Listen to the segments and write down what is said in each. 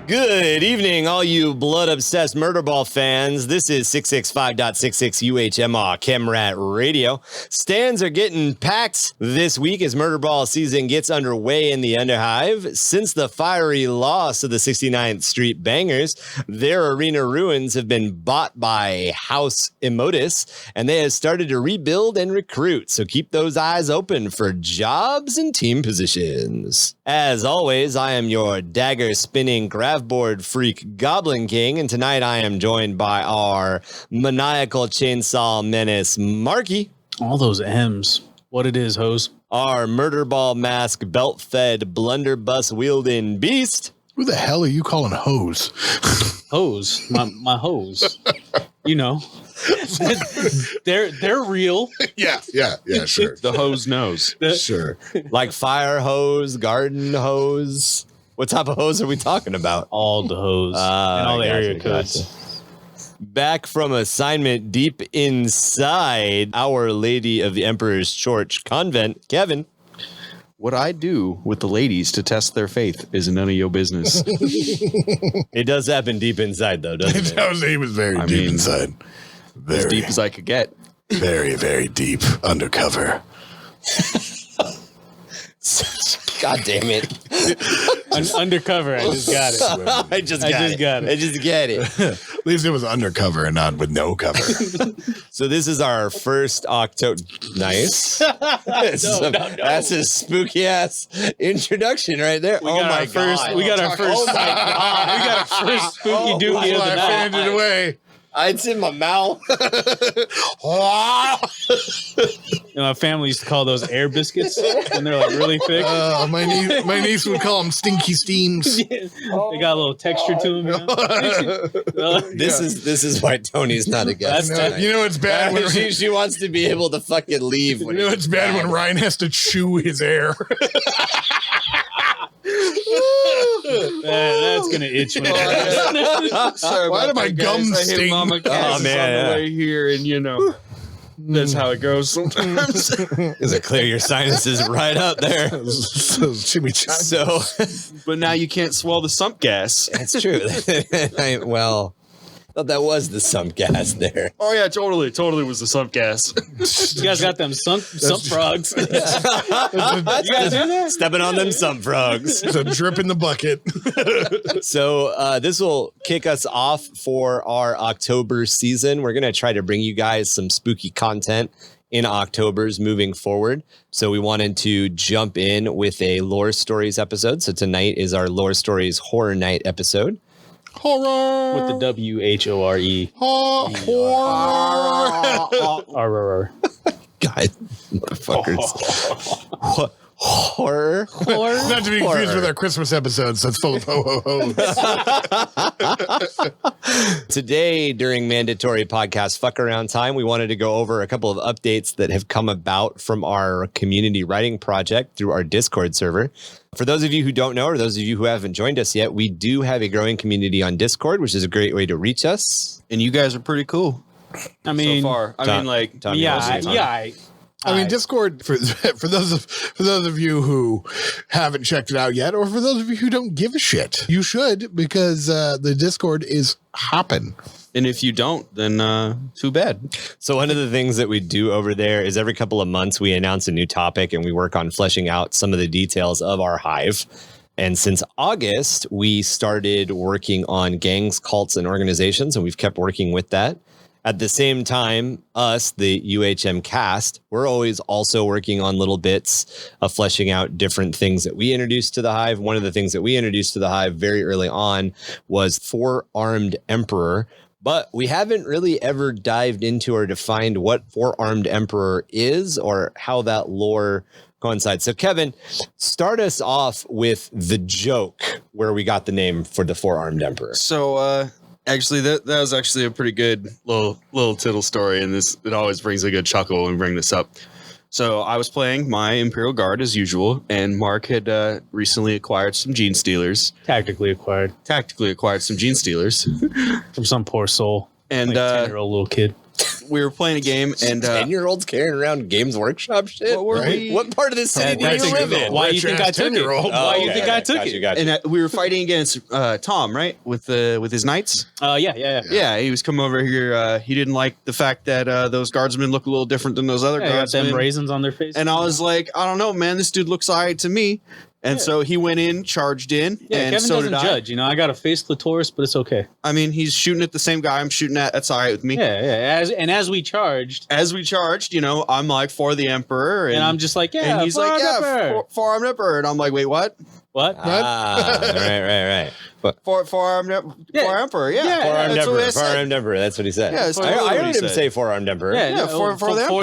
Good evening, all you blood-obsessed Murderball fans. This is 665.66 UHMR Chemrat Radio. Stands are getting packed this week as Murderball season gets underway in the Underhive. Since the fiery loss of the 69th Street Bangers, their arena ruins have been bought by House Emotus, and they have started to rebuild and recruit. So keep those eyes open for jobs and team positions. As always, I am your dagger-spinning board freak Goblin King, and tonight I am joined by our maniacal chainsaw menace Marky. All those M's. What it is, hose. Our murder ball mask belt-fed blunderbuss wielding beast. Who the hell are you calling hose? Hose. My hose. You know. They're real. Yeah, sure. The hose knows. Sure. Like fire hose, garden hose. What type of hose are we talking about? All the hose. And all the area codes. Gotcha. Back from assignment deep inside Our Lady of the Emperor's Church Convent, Kevin. What I do with the ladies to test their faith is none of your business. It does happen deep inside, though, doesn't it? He was very deep inside. Very, as deep as I could get. Very, very deep undercover. God damn it. Undercover. I just got it. I just got it. At least it was undercover and not with no cover. So this is our first October. Nice. That's a spooky ass introduction right there. We got our first Spooky Dookie of the night. It away. It's in my mouth. My family used to call those air biscuits when they're like really thick. My niece would call them stinky steams. They got a little texture to them. You know? This is why Tony's not a guest. You know it's bad when she wants to be able to fucking leave. You know it's bad when Ryan has to chew his air. That's gonna itch. Sorry, why do my gums sting? Mama Cass on the way here, and you know that's how it goes sometimes. Does it clear your sinuses right up there? So, but now you can't swallow the sump gas. That's true. That was the sump gas there. Oh yeah, totally was the sump gas. You guys got them sump frogs. You guys do that? Stepping on them sump frogs. It's a drip in the bucket. So this will kick us off for our October season. We're going to try to bring you guys some spooky content in October's moving forward. So we wanted to jump in with a Lore Stories episode. So tonight is our Lore Stories Horror Night episode. Horror with the WHORE. Horror. God, motherfuckers. Horror. Not to be confused with our Christmas episodes. That's full of ho ho ho. Today, during mandatory podcast fuck around time, we wanted to go over a couple of updates that have come about from our community writing project through our Discord server. For those of you who don't know, or those of you who haven't joined us yet, we do have a growing community on Discord, which is a great way to reach us. And you guys are pretty cool. I mean, so far. I mean, Discord for those of you who haven't checked it out yet, or for those of you who don't give a shit, you should, because the Discord is hopping. And if you don't, then too bad. So one of the things that we do over there is every couple of months we announce a new topic and we work on fleshing out some of the details of our hive. And since August, we started working on gangs, cults, and organizations, and we've kept working with that. At the same time, us, the UHM cast, we're always also working on little bits of fleshing out different things that we introduced to the Hive. One of the things that we introduced to the Hive very early on was Four-Armed Emperor, but we haven't really ever dived into or defined what Four-Armed Emperor is or how that lore coincides. So, Kevin, start us off with the joke where we got the name for the Four-Armed Emperor. So, actually, that was actually a pretty good little tittle story, and it always brings a good chuckle when we bring this up. So I was playing my Imperial Guard as usual, and Mark had recently acquired some Gene Stealers. Tactically acquired some Gene Stealers from some poor soul, and like 10-year-old little kid. we were playing a game, and 10-year-olds carrying around Games Workshop shit. What were Right? we- What part of the city do you live in? Why you think I took it? Oh, Why you think I took Gotcha, it? gotcha. and we were fighting against Tom, right, with his knights. Yeah. Yeah, he was coming over here. He didn't like the fact that those guardsmen look a little different than those other They got them guardsmen. raisins on their face. And I was like, I don't know, man. This dude looks alright to me. And so he went in, charged in, yeah, and Kevin so doesn't did I. judge. You know, I got a face clitoris, but it's okay. I mean, he's shooting at the same guy I'm shooting at. That's all right with me. Yeah. As we charged, As we charged, you know, I'm like, for the Emperor. and I'm just like, yeah, and he's like, yeah, forearmed Emperor. And I'm like, wait, what? what? Right. Forearmed Emperor. Yeah. Yeah, Forearmed that's what I Emperor. said. Forearmed Emperor. That's what he said. Yeah, it's I totally what heard he him said. say forearmed Emperor. Yeah, for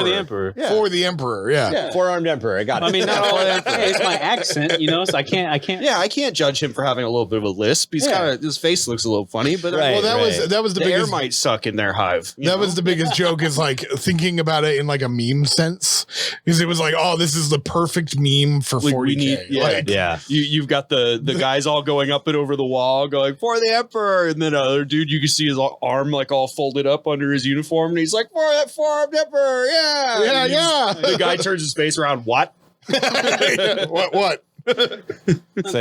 the Emperor. Yeah. For the Emperor, yeah. Forearmed Emperor. I got it. I mean, not all that. Hey, it's my accent, you know, so I can't. Yeah, I can't judge him for having a little bit of a lisp. He's got his face looks a little funny, but Right. Well, that was the the air biggest. might suck in their hive. That was the biggest joke, is like thinking about it in like a meme sense, because it was like, oh, this is the perfect meme for Like, 40K. we need- yeah. Like, Yeah. You've got the guys all going up and over the wall, going for the Emperor, and then other dude, you can see his arm like all folded up under his uniform, and he's like, for that forearmed Emperor, yeah, Yeah, And yeah. The guy turns his face around. What? what? So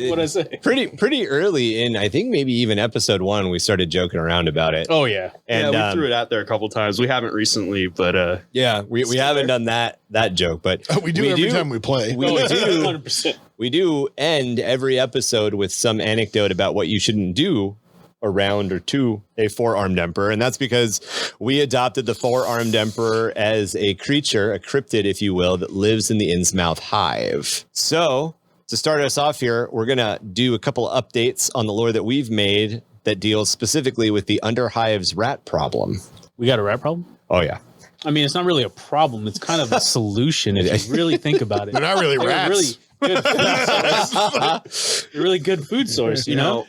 What I say? pretty early in, I think maybe even episode 1, we started joking around about it. Oh yeah. And Yeah, we threw it out there a couple times. We haven't recently, but yeah, we haven't done that joke, but We do every time we play. we Oh, do 100%. we do end every episode with some anecdote about what you shouldn't do around or to a four-armed emperor, and that's because we adopted the four-armed emperor as a creature, a cryptid, if you will, that lives in the Innsmouth hive. So to start us off here, we're gonna do a couple of updates on the lore that we've made that deals specifically with the Underhive's rat problem. We got a rat problem. Oh yeah. I mean, it's not really a problem. It's kind of a solution if you really think about it. They're not really They're a rats. really good food source. A really good food source, you know?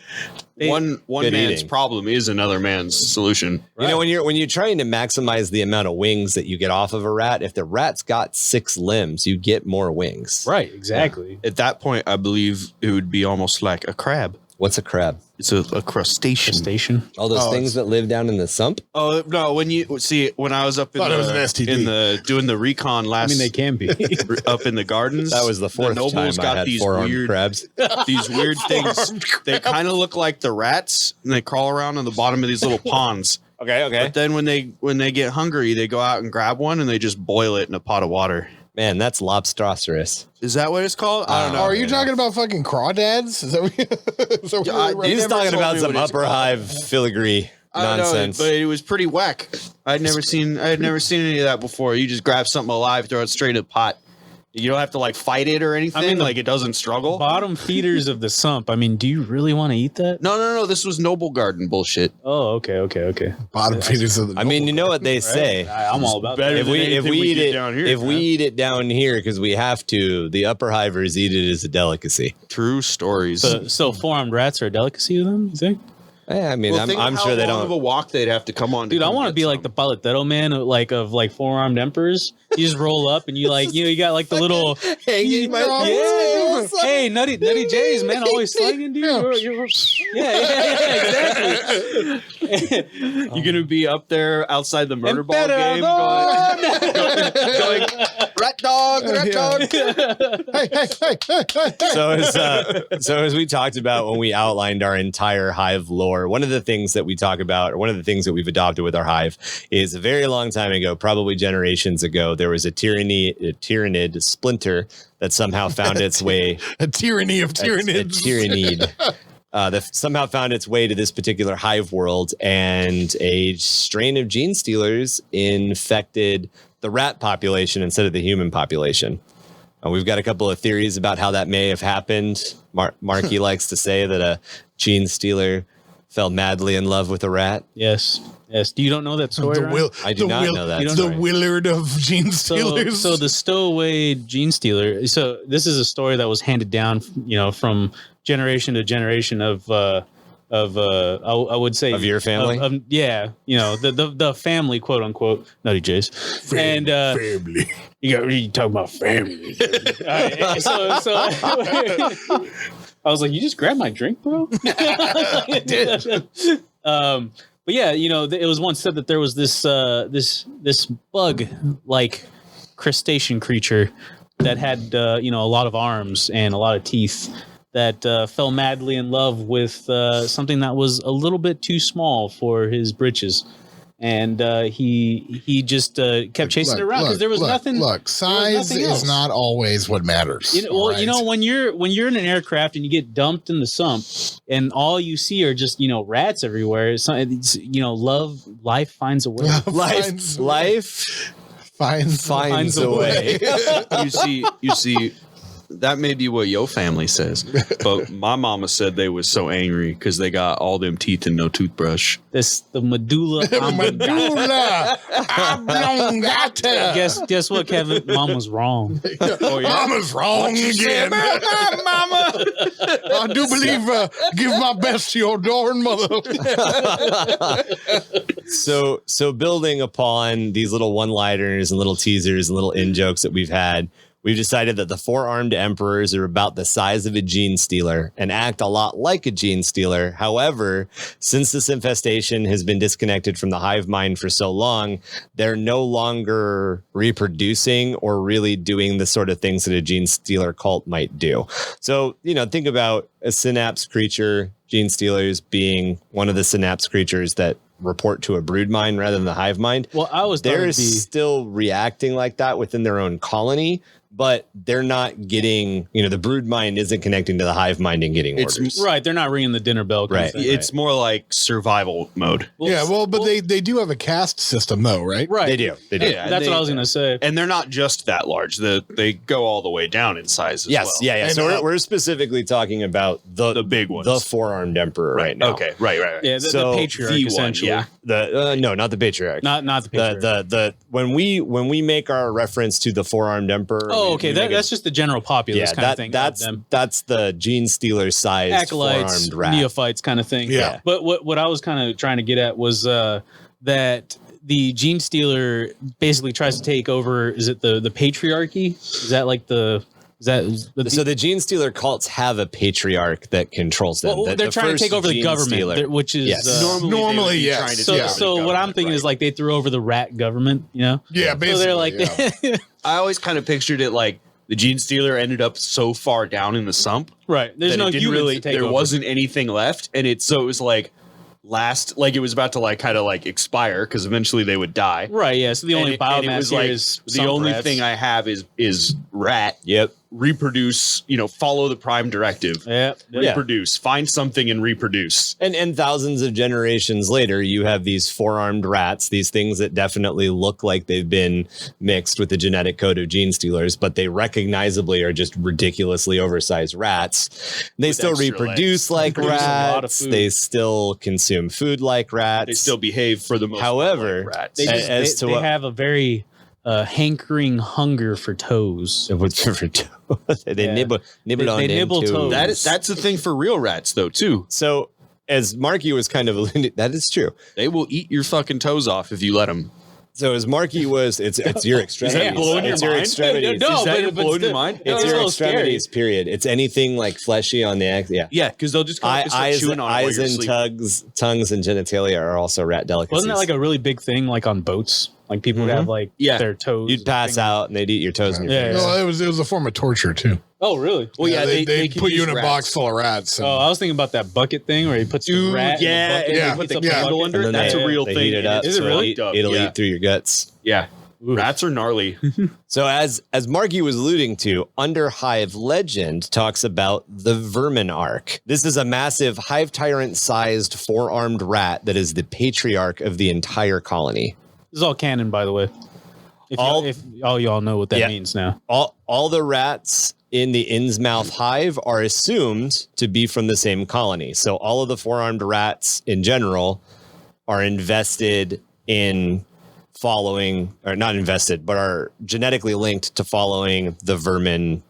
They- one good man's eating. problem is another man's solution. You know, when you're trying to maximize the amount of wings that you get off of a rat, if the rat's got 6 limbs, you get more wings. Right, exactly. At that point, I believe it would be almost like a crab. What's a crab? It's a crustacean. Station. All those Oh, things that live down in the sump? Oh no! When I was up in Thought it was an STD. doing the recon I last, mean, they can be. up in the gardens. That was the fourth time nobles I got had these 4-armed weird crabs. these weird things. They kind of look like the rats, and they crawl around on the bottom of these little ponds. Okay. But then when they get hungry, they go out and grab one, and they just boil it in a pot of water. Man, that's lobstrocerous. Is that what it's called? I don't know. Oh, are you talking about fucking crawdads? Is that what is that what Yeah, you're They He's never talking told about me some what it's upper called. hive filigree I don't nonsense. know, but it was pretty whack. I had never seen any of that before. You just grab something alive, throw it straight in a pot. You don't have to like fight it or anything. I mean, like it doesn't struggle. Bottom feeders of the sump. I mean, do you really want to eat that? No. This was Noble Garden bullshit. Oh, okay. bottom feeders of the I mean, you know what they say. I'm all about Better that. If we anything we eat get it down here, if we man. eat it down here because we have to, the upper hivers eat it as a delicacy. True stories. So four-armed rats are a delicacy to them, you think? I mean, Well, think I'm of sure how they long of a don't. walk they'd have to come on. Dude, I want to be like the paletero man of four-armed emperors. You just roll up and you got like the little Hanging by- yeah. Hey, nutty J's, man, always slanging, dude. Yeah, exactly. You're gonna be up there outside the murder ball game, going rat dog. So as we talked about when we outlined our entire hive lore, one of the things that we talk about, or one of the things that we've adopted with our hive, is a very long time ago, probably generations ago, there was a tyrannid splinter that somehow found its way. a tyranny of A tyrannids. tyrannid. That somehow found its way to this particular hive world, and a strain of gene stealers infected the rat population instead of the human population. We've got a couple of theories about how that may have happened. Marky likes to say that a gene stealer fell madly in love with a rat. Yes. You don't know that story? Ryan? I do not know that You don't story. The Willard of gene stealers. So the stowaway gene stealer. So this is a story that was handed down, from generation to generation of I would say Of your family? The family, quote unquote, Nutty J's. And family. you talk about family. All right, so I was like, you just grabbed my drink, bro. I did. But yeah, it was once said that there was this bug like crustacean creature that had a lot of arms and a lot of teeth that fell madly in love with something that was a little bit too small for his britches. And he just kept chasing it around because there was nothing. Look, size is not always what matters. When you're in an aircraft and you get dumped in the sump, and all you see are just life finds a way. Life finds a way. You see. That may be what your family says, but my mama said they was so angry because they got all them teeth and no toothbrush. The medulla oblongata. Guess what, Kevin? Mama's wrong. Oh, yeah? Mama's wrong again. Mama, I do believe give my best to your adoring mother. So building upon these little one-liners and little teasers and little in-jokes that we've had, we've decided that the four-armed emperors are about the size of a gene stealer and act a lot like a gene stealer. However, since this infestation has been disconnected from the hive mind for so long, they're no longer reproducing or really doing the sort of things that a gene stealer cult might do. So, think about a synapse creature, gene stealers being one of the synapse creatures that report to a brood mind rather than the hive mind. Well, they're still reacting like that within their own colony, but they're not getting, the brood mind isn't connecting to the hive mind and getting orders. Right. They're not ringing the dinner bell. Right. It's more like survival mode. But they do have a caste system though, right? Right. They do. Yeah, that's what I was going to say. And they're not just that large. They go all the way down in size as well. Yeah. And, so we're specifically talking about the big ones. the four-armed emperor right now. Okay. Right. Yeah. So the patriarch, the one, essentially. yeah. No, not the patriarch. Not the patriarch. When we make our reference to the four-armed emperor. Oh, okay. That's just the general populace kind of thing. That's the gene stealer sized acolytes, four-armed rat. neophytes kind of thing. Yeah. But what I was kind of trying to get at was that the gene stealer basically tries to take over. Is it the patriarchy? Is that like the? So the gene stealer cults have a patriarch that controls them. Well, they're trying to take over the government, which is normally yes. So what I'm thinking is like they threw over the rat government, Yeah, basically. So they're like, I always kind of pictured it like the gene stealer ended up so far down in the sump, right? There's no humans to take there over. wasn't anything left, and it was like it was about to expire because eventually they would die. Right. Yeah. So the only biomass here is the only thing I have is rat. Yep. Reproduce, follow the prime directive. Yep. Reproduce, find something and reproduce. And thousands of generations later, you have these four-armed rats, these things that definitely look like they've been mixed with the genetic code of gene stealers, but they recognizably are just ridiculously oversized rats. They still reproduce like rats. They still consume food like rats. They still behave for the most part However, like rats. They have a very hankering hunger for toes. They nibble on toes. That's the thing for real rats, though, too. So, as Marky was kind of alluding, that is true. They will eat your fucking toes off if you let them. So, as Marky was, it's your extremities. Is that blowing your mind? Extremities. No, is that but blowing your mind? It's No, your it's extremities, period. It's anything like fleshy on the X. Yeah. Yeah, because they'll just start chewing on it eyes and tongues and genitalia are also rat delicacies. Wasn't that like a really big thing, like on boats? Like people would have like their toes. You'd pass out and they'd eat your toes and your Yeah. fingers. No, it was a form of torture too. Oh, really? Well, they can put you use in a rats. box full of rats. Oh, I was thinking about that bucket thing where he puts the rat in the bucket. yeah, and puts yeah, a candle under And it. then That's a real they thing. heat it up. Is it really? It'll eat through your guts. Yeah. Rats are gnarly. So as Marky was alluding to, Under Hive Legend talks about the Vermin Ark. This is a massive hive tyrant-sized four-armed rat that is the patriarch of the entire colony. This is all canon, by the way. If all y'all know what that means now. All the rats in the Innsmouth hive are assumed to be from the same colony. So all of the four-armed rats in general are invested in following, or not invested, but are genetically linked to following the Vermin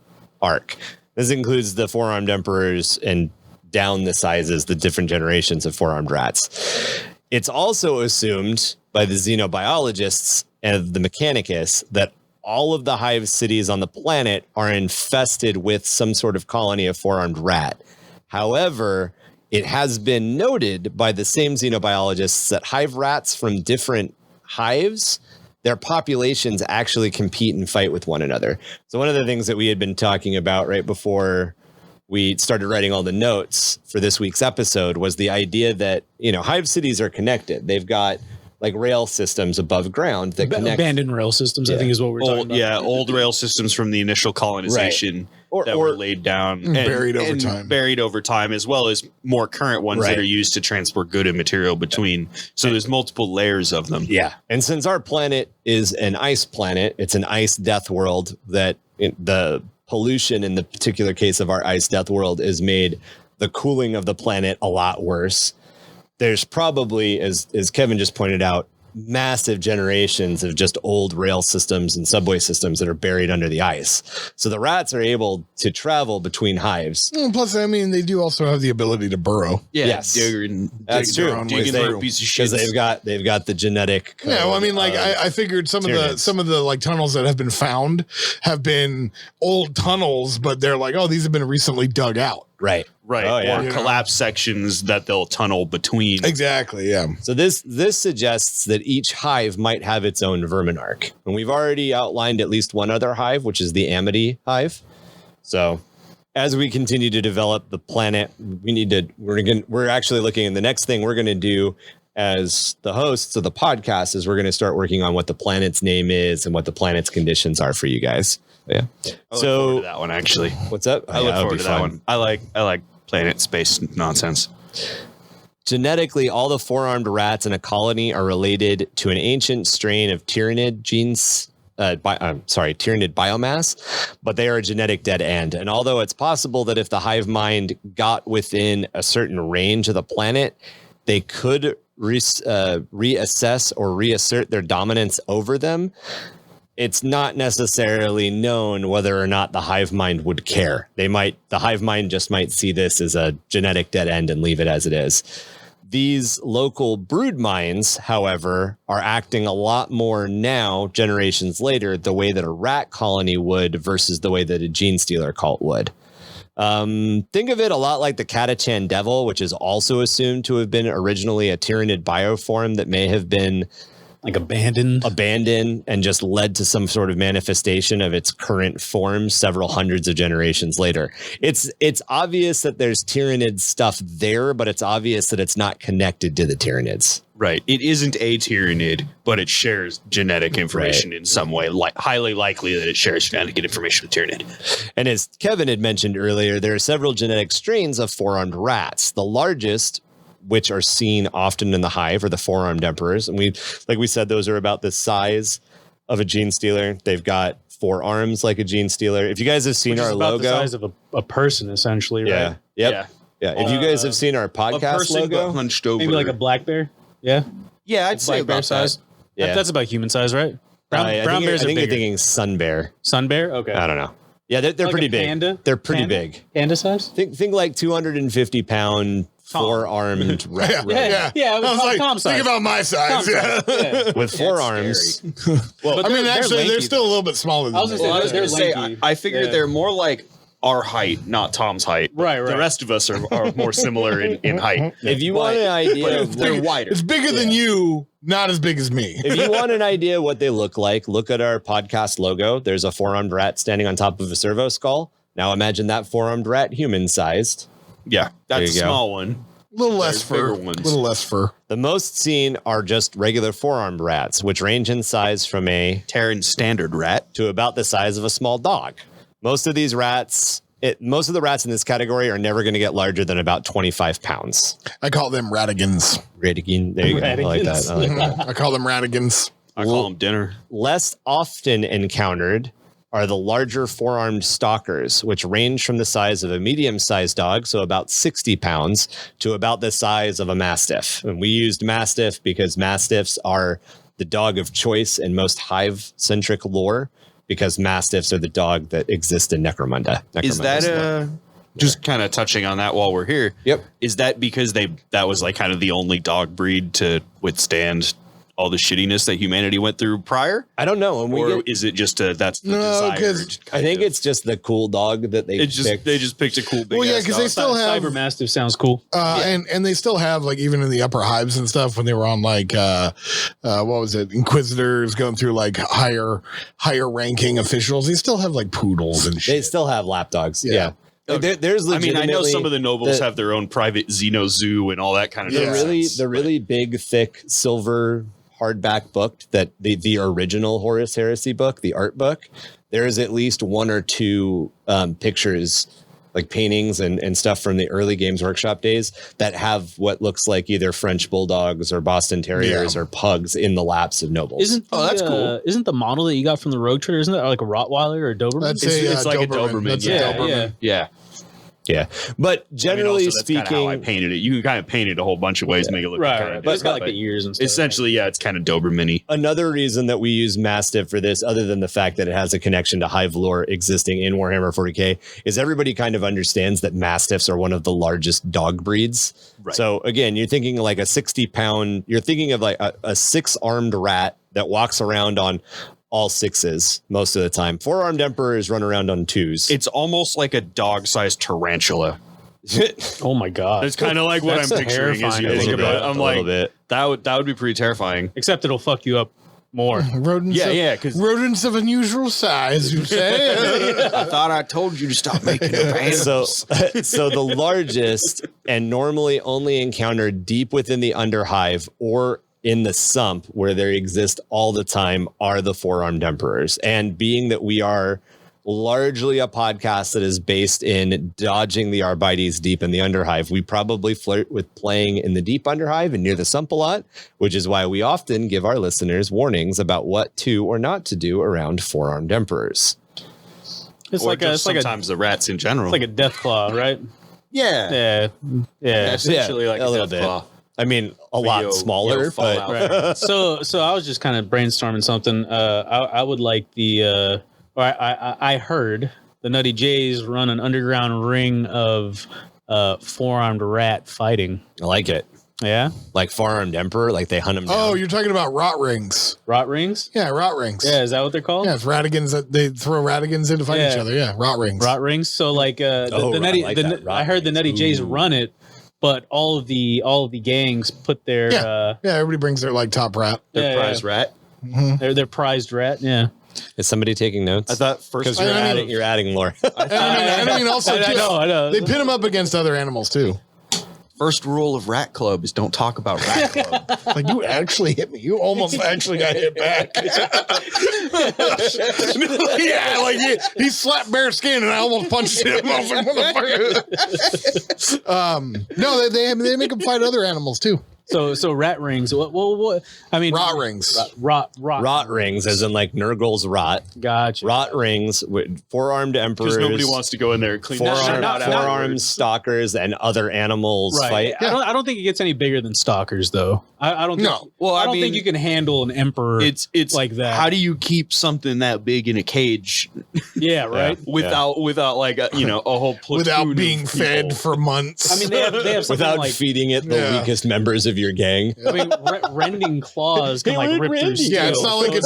Ark. This includes the four-armed emperors and down the sizes, the different generations of four-armed rats. It's also assumed by the xenobiologists and the Mechanicus that all of the hive cities on the planet are infested with some sort of colony of four-armed rat. However, it has been noted by the same xenobiologists that hive rats from different hives, their populations actually compete and fight with one another. So one of the things that we had been talking about right before we started writing all the notes for this week's episode was the idea that, hive cities are connected. They've got like rail systems above ground that connect. Abandoned rail systems, I think is what we're talking about. Yeah, old rail systems from the initial colonization that were laid down and buried over time, as well as more current ones that are used to transport good and material between. So there's multiple layers of them. Yeah. And since our planet is an ice planet, it's an ice death world that the pollution in the particular case of our ice death world is made the cooling of the planet a lot worse. There's probably, as Kevin just pointed out, massive generations of just old rail systems and subway systems that are buried under the ice. So the rats are able to travel between hives. Plus, they do also have the ability to burrow. Yeah, yes, that's true. Because they've got the genetic code. Yeah, I figured some of the like tunnels that have been found have been old tunnels, but they're like, these have been recently dug out. Right. Oh, yeah. Or collapsed sections that they'll tunnel between. Exactly, yeah. So this suggests that each hive might have its own vermin arc. And we've already outlined at least one other hive, which is the Amity hive. So as we continue to develop the planet, we're actually looking at the next thing we're going to do as the hosts of the podcast is we're going to start working on what the planet's name is and what the planet's conditions are for you guys. Yeah. I look forward to that one, actually. What's up? I look forward to that one. I like planet space nonsense. Genetically, all the four-armed rats in a colony are related to an ancient strain of Tyranid Tyranid biomass, but they are a genetic dead end. And although it's possible that if the hive mind got within a certain range of the planet, they could reassess or reassert their dominance over them, it's not necessarily known whether or not the hive mind would care. The hive mind just might see this as a genetic dead end and leave it as it is. These local brood minds, however, are acting a lot more now, generations later, the way that a rat colony would versus the way that a gene stealer cult would. Think of it a lot like the Catachan Devil, which is also assumed to have been originally a Tyranid bioform that may have been like abandoned and just led to some sort of manifestation of its current form several hundreds of generations later. It's obvious that there's Tyranid stuff there, but it's obvious that it's not connected to the Tyranids. Right. It isn't a Tyranid, but it shares genetic information in some way. Highly likely that it shares genetic information with Tyranid. And as Kevin had mentioned earlier, there are several genetic strains of four-armed rats. The largest, which are seen often in the hive, are the four-armed emperors. And like we said, those are about the size of a gene stealer. They've got 4 arms like a gene stealer. If you guys have seen our logo, the size of a person, essentially, right? Yeah. Yep. Yeah. If you guys have seen our podcast logo, hunched over, maybe like a black bear. Yeah. Yeah, I'd say bear size. Yeah. That's about human size, right? Brown bears are bigger. You're thinking sun bear. Sun bear? Okay. I don't know. Yeah, they're like pretty big. Panda? They're pretty big. Panda size? Think like 250-pound four-armed rat. Yeah. I was like, Tom size. think about my size. Yeah. With 4 arms. Well, they're still a little bit smaller than me. I was going to say, I figured they're more like our height, not Tom's height. Right. The rest of us are more similar in height. If you want an idea, they're wider. It's bigger than you, not as big as me. If you want an idea what they look like, look at our podcast logo. There's a 4-armed rat standing on top of a servo skull. Now imagine that 4-armed rat human-sized. Yeah, that's a small one. A little less fur. The most seen are just regular 4-armed rats, which range in size from a Terran standard rat to about the size of a small dog. Most of the rats in this category are never going to get larger than about 25 pounds. I call them ratigans. Ratigan. There you go. I like that. I call them ratigans. I call them dinner. Less often encountered are the larger 4-armed stalkers, which range from the size of a medium-sized dog, so about 60 pounds, to about the size of a mastiff. And we used mastiff because mastiffs are the dog of choice in most hive-centric lore, because mastiffs are the dog that exist in Necromunda. Is that just kind of touching on that while we're here? Yep. Is that because that was like kind of the only dog breed to withstand all the shittiness that humanity went through prior? I don't know. Or is it just that's the No, 'cause desired? I think it's just the cool dog that they picked. They just picked a cool big. Well, yeah, ass because they dog. still have Cyber Mastiff sounds cool. and they still have like even in the upper hives and stuff when they were on like what was it, Inquisitors going through like higher ranking officials. They still have like poodles and shit. They still have lapdogs. Yeah. Yeah. Like, there's I mean, I know some of the nobles the- have their own private Xeno zoo and all that kind of the nonsense. really big, thick silver hardback book that the original Horus Heresy book, the art book, there is at least one or two pictures, like paintings and stuff from the early Games Workshop days that have what looks like either French bulldogs or Boston Terriers or pugs in the laps of nobles. that's cool. Isn't the model that you got from the Road Trader, isn't that like a Rottweiler or a Doberman? That's It's like a Doberman. That's Yeah, a Doberman. yeah. Yeah. But generally that's kinda how I speaking, painted it. You can kind of paint it a whole bunch of ways, make it look Right, kind right. of But it's got like the ears and stuff. essentially, yeah, it's kind of Doberman-y. another reason that we use Mastiff for this, other than the fact that it has a connection to Hive lore existing in Warhammer 40K, is everybody kind of understands that Mastiffs are one of the largest dog breeds. Right. So again, you're thinking like a 60-pound, you're thinking of like a 6-armed rat that walks around on all 6s most of the time. 4-armed emperors run around on 2s. It's almost like a dog-sized tarantula. Oh my god! That's kind of like what I'm That's picturing as terrifying you to think think about it. about. I'm A like, little bit. that would be pretty terrifying. Except it'll fuck you up more. Rodents rodents of unusual size, you say? I thought I told you to stop making up So the largest and normally only encountered deep within the underhive or in the sump where they exist all the time are the 4-armed emperors. And being that we are largely a podcast that is based in dodging the Arbites deep in the underhive, we probably flirt with playing in the deep underhive and near the sump a lot, which is why we often give our listeners warnings about what to or not to do around 4-armed emperors. It's Or like just a sometimes the rats in general. it's like a death claw, right? yeah. Yeah. Essentially like a little death bit. claw. I mean, a lot You'll smaller, fall but out. Right. So I was just kind of brainstorming something. I would like the or I heard the Nutty Jays run an underground ring of 4-armed rat fighting. I like it. Yeah, Like 4-armed emperor, like they hunt them down. Oh, you're talking about rot rings. rot rings. Yeah, rot rings. Yeah, is that what they're called? Yeah, it's ratigans that they throw ratigans in to fight Yeah. each other. Yeah, rot rings. Rot rings. So like the I Nutty, like the, that. Rot I heard the rings. Nutty Jays Ooh. run it, but all of the gangs put their Yeah, everybody brings their like top rat. Their Yeah, prize rat. their prized rat. Yeah, Is somebody taking notes? I thought first Because I mean- you're adding lore. And I mean also I know. they pin them up against other animals too. first rule of Rat Club is don't talk about Rat Club. Like you actually hit me. You almost actually got hit back. Yeah, like he slapped bare skin and I almost punched him. I was like, motherfucker. No, they make them fight other animals too. So rat rings. What? I mean, Rot rings. Rot Rings, as in like Nurgle's rot. Gotcha. Rot rings with 4-armed emperors. Because nobody wants to go in there and clean that shit four-armed, out four-armed afterwards. stalkers and other animals Right. fight. I don't think it gets any bigger than stalkers, though. I don't. Think, No. Well, I I don't mean, think you can handle an emperor. It's like that. How do you keep something that big in a cage yeah, right. without like a whole platoon Without of being people? fed for months. I mean, they have something Without like. feeding it the Yeah. weakest members of your gang. I mean, rending claws can Hey, like rip through Randy. steel. yeah, it's not like Yeah.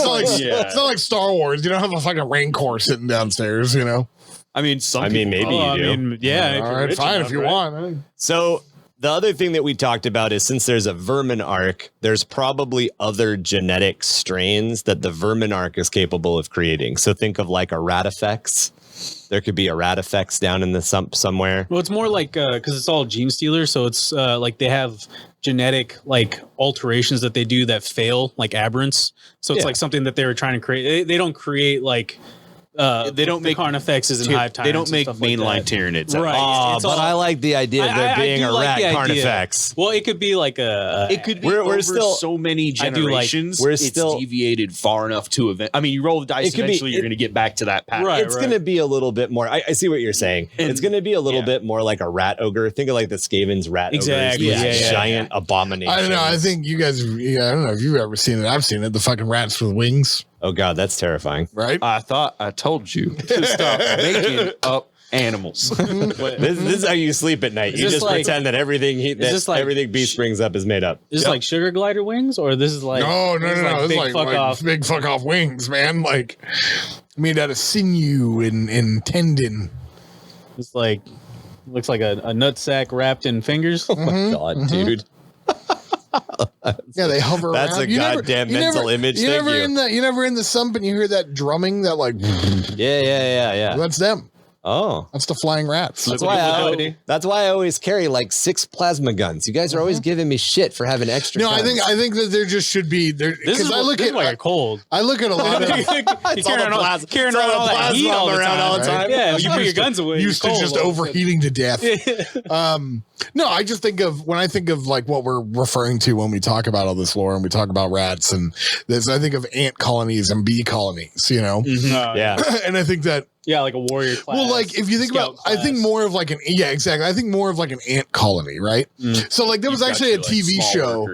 it's not like Star Wars. You don't have a fucking Rancor sitting downstairs, you know. I mean, some I mean, people maybe Oh, you do. I mean, yeah. if All you're right, rich fine enough, if you right? want. So the other thing that we talked about is since there's a vermin arc, there's probably other genetic strains that the vermin arc is capable of creating. So think of like a Ratifex. There could be a Ratifex down in the sump somewhere. Well, it's more like because it's all gene stealer, so it's like they have genetic like alterations that they do that fail, like aberrants. So it's Yeah. like something that they were trying to create. They don't create like they don't the make Carnifexes and Hive Tyrants. they don't make and stuff like mainline that. Tyranids. Right. Oh, It's but all- I like the idea of there I being do a like rat the idea. Carnifex. Well, it could be like a. It could be We're over still- so many I do like- generations. we're it's still- deviated far enough to event. I mean, you roll the dice. It could be- Eventually, you're going to get back to that pattern. Right. It's going to be a little bit more. I see what you're saying. It's going to be a little yeah. bit more like a rat ogre. Think of like the Skaven's rat Exactly. ogres. These Yeah, giant abominations. I don't know. I think you guys. Yeah, I don't know if you've ever seen it. I've seen it. The fucking rats with wings, Oh God, that's terrifying. right? I thought I told you to stop making up animals. This is how you sleep at night. You just pretend that everything everything Beast brings up is made up. Is this like sugar glider wings, or this is like no. This is like big fuck off wings, man. Like made out of sinew and tendon. It's like looks like a nutsack wrapped in fingers. Oh my god, dude. Yeah, they hover That's around. a goddamn mental image. You're never in the sump and you hear that drumming that like yeah. That's them. Oh, that's the flying rats. That's why I always carry like 6 plasma guns. You guys are always giving me shit for having extra. No, guns. I think that there just should be there. This I look cold. I look at a lot of carrying all that heat all around all the time. Yeah, you put your guns away. Used to just overheating to death. No, I just think of when I think of like what we're referring to when we talk about all this lore and we talk about rats and this. I think of ant colonies and bee colonies. You know, yeah, and I think that. Yeah, like a warrior class. Well, like if you think about, I think more of like exactly. I think more of like an ant colony, right? So like there was actually a TV show.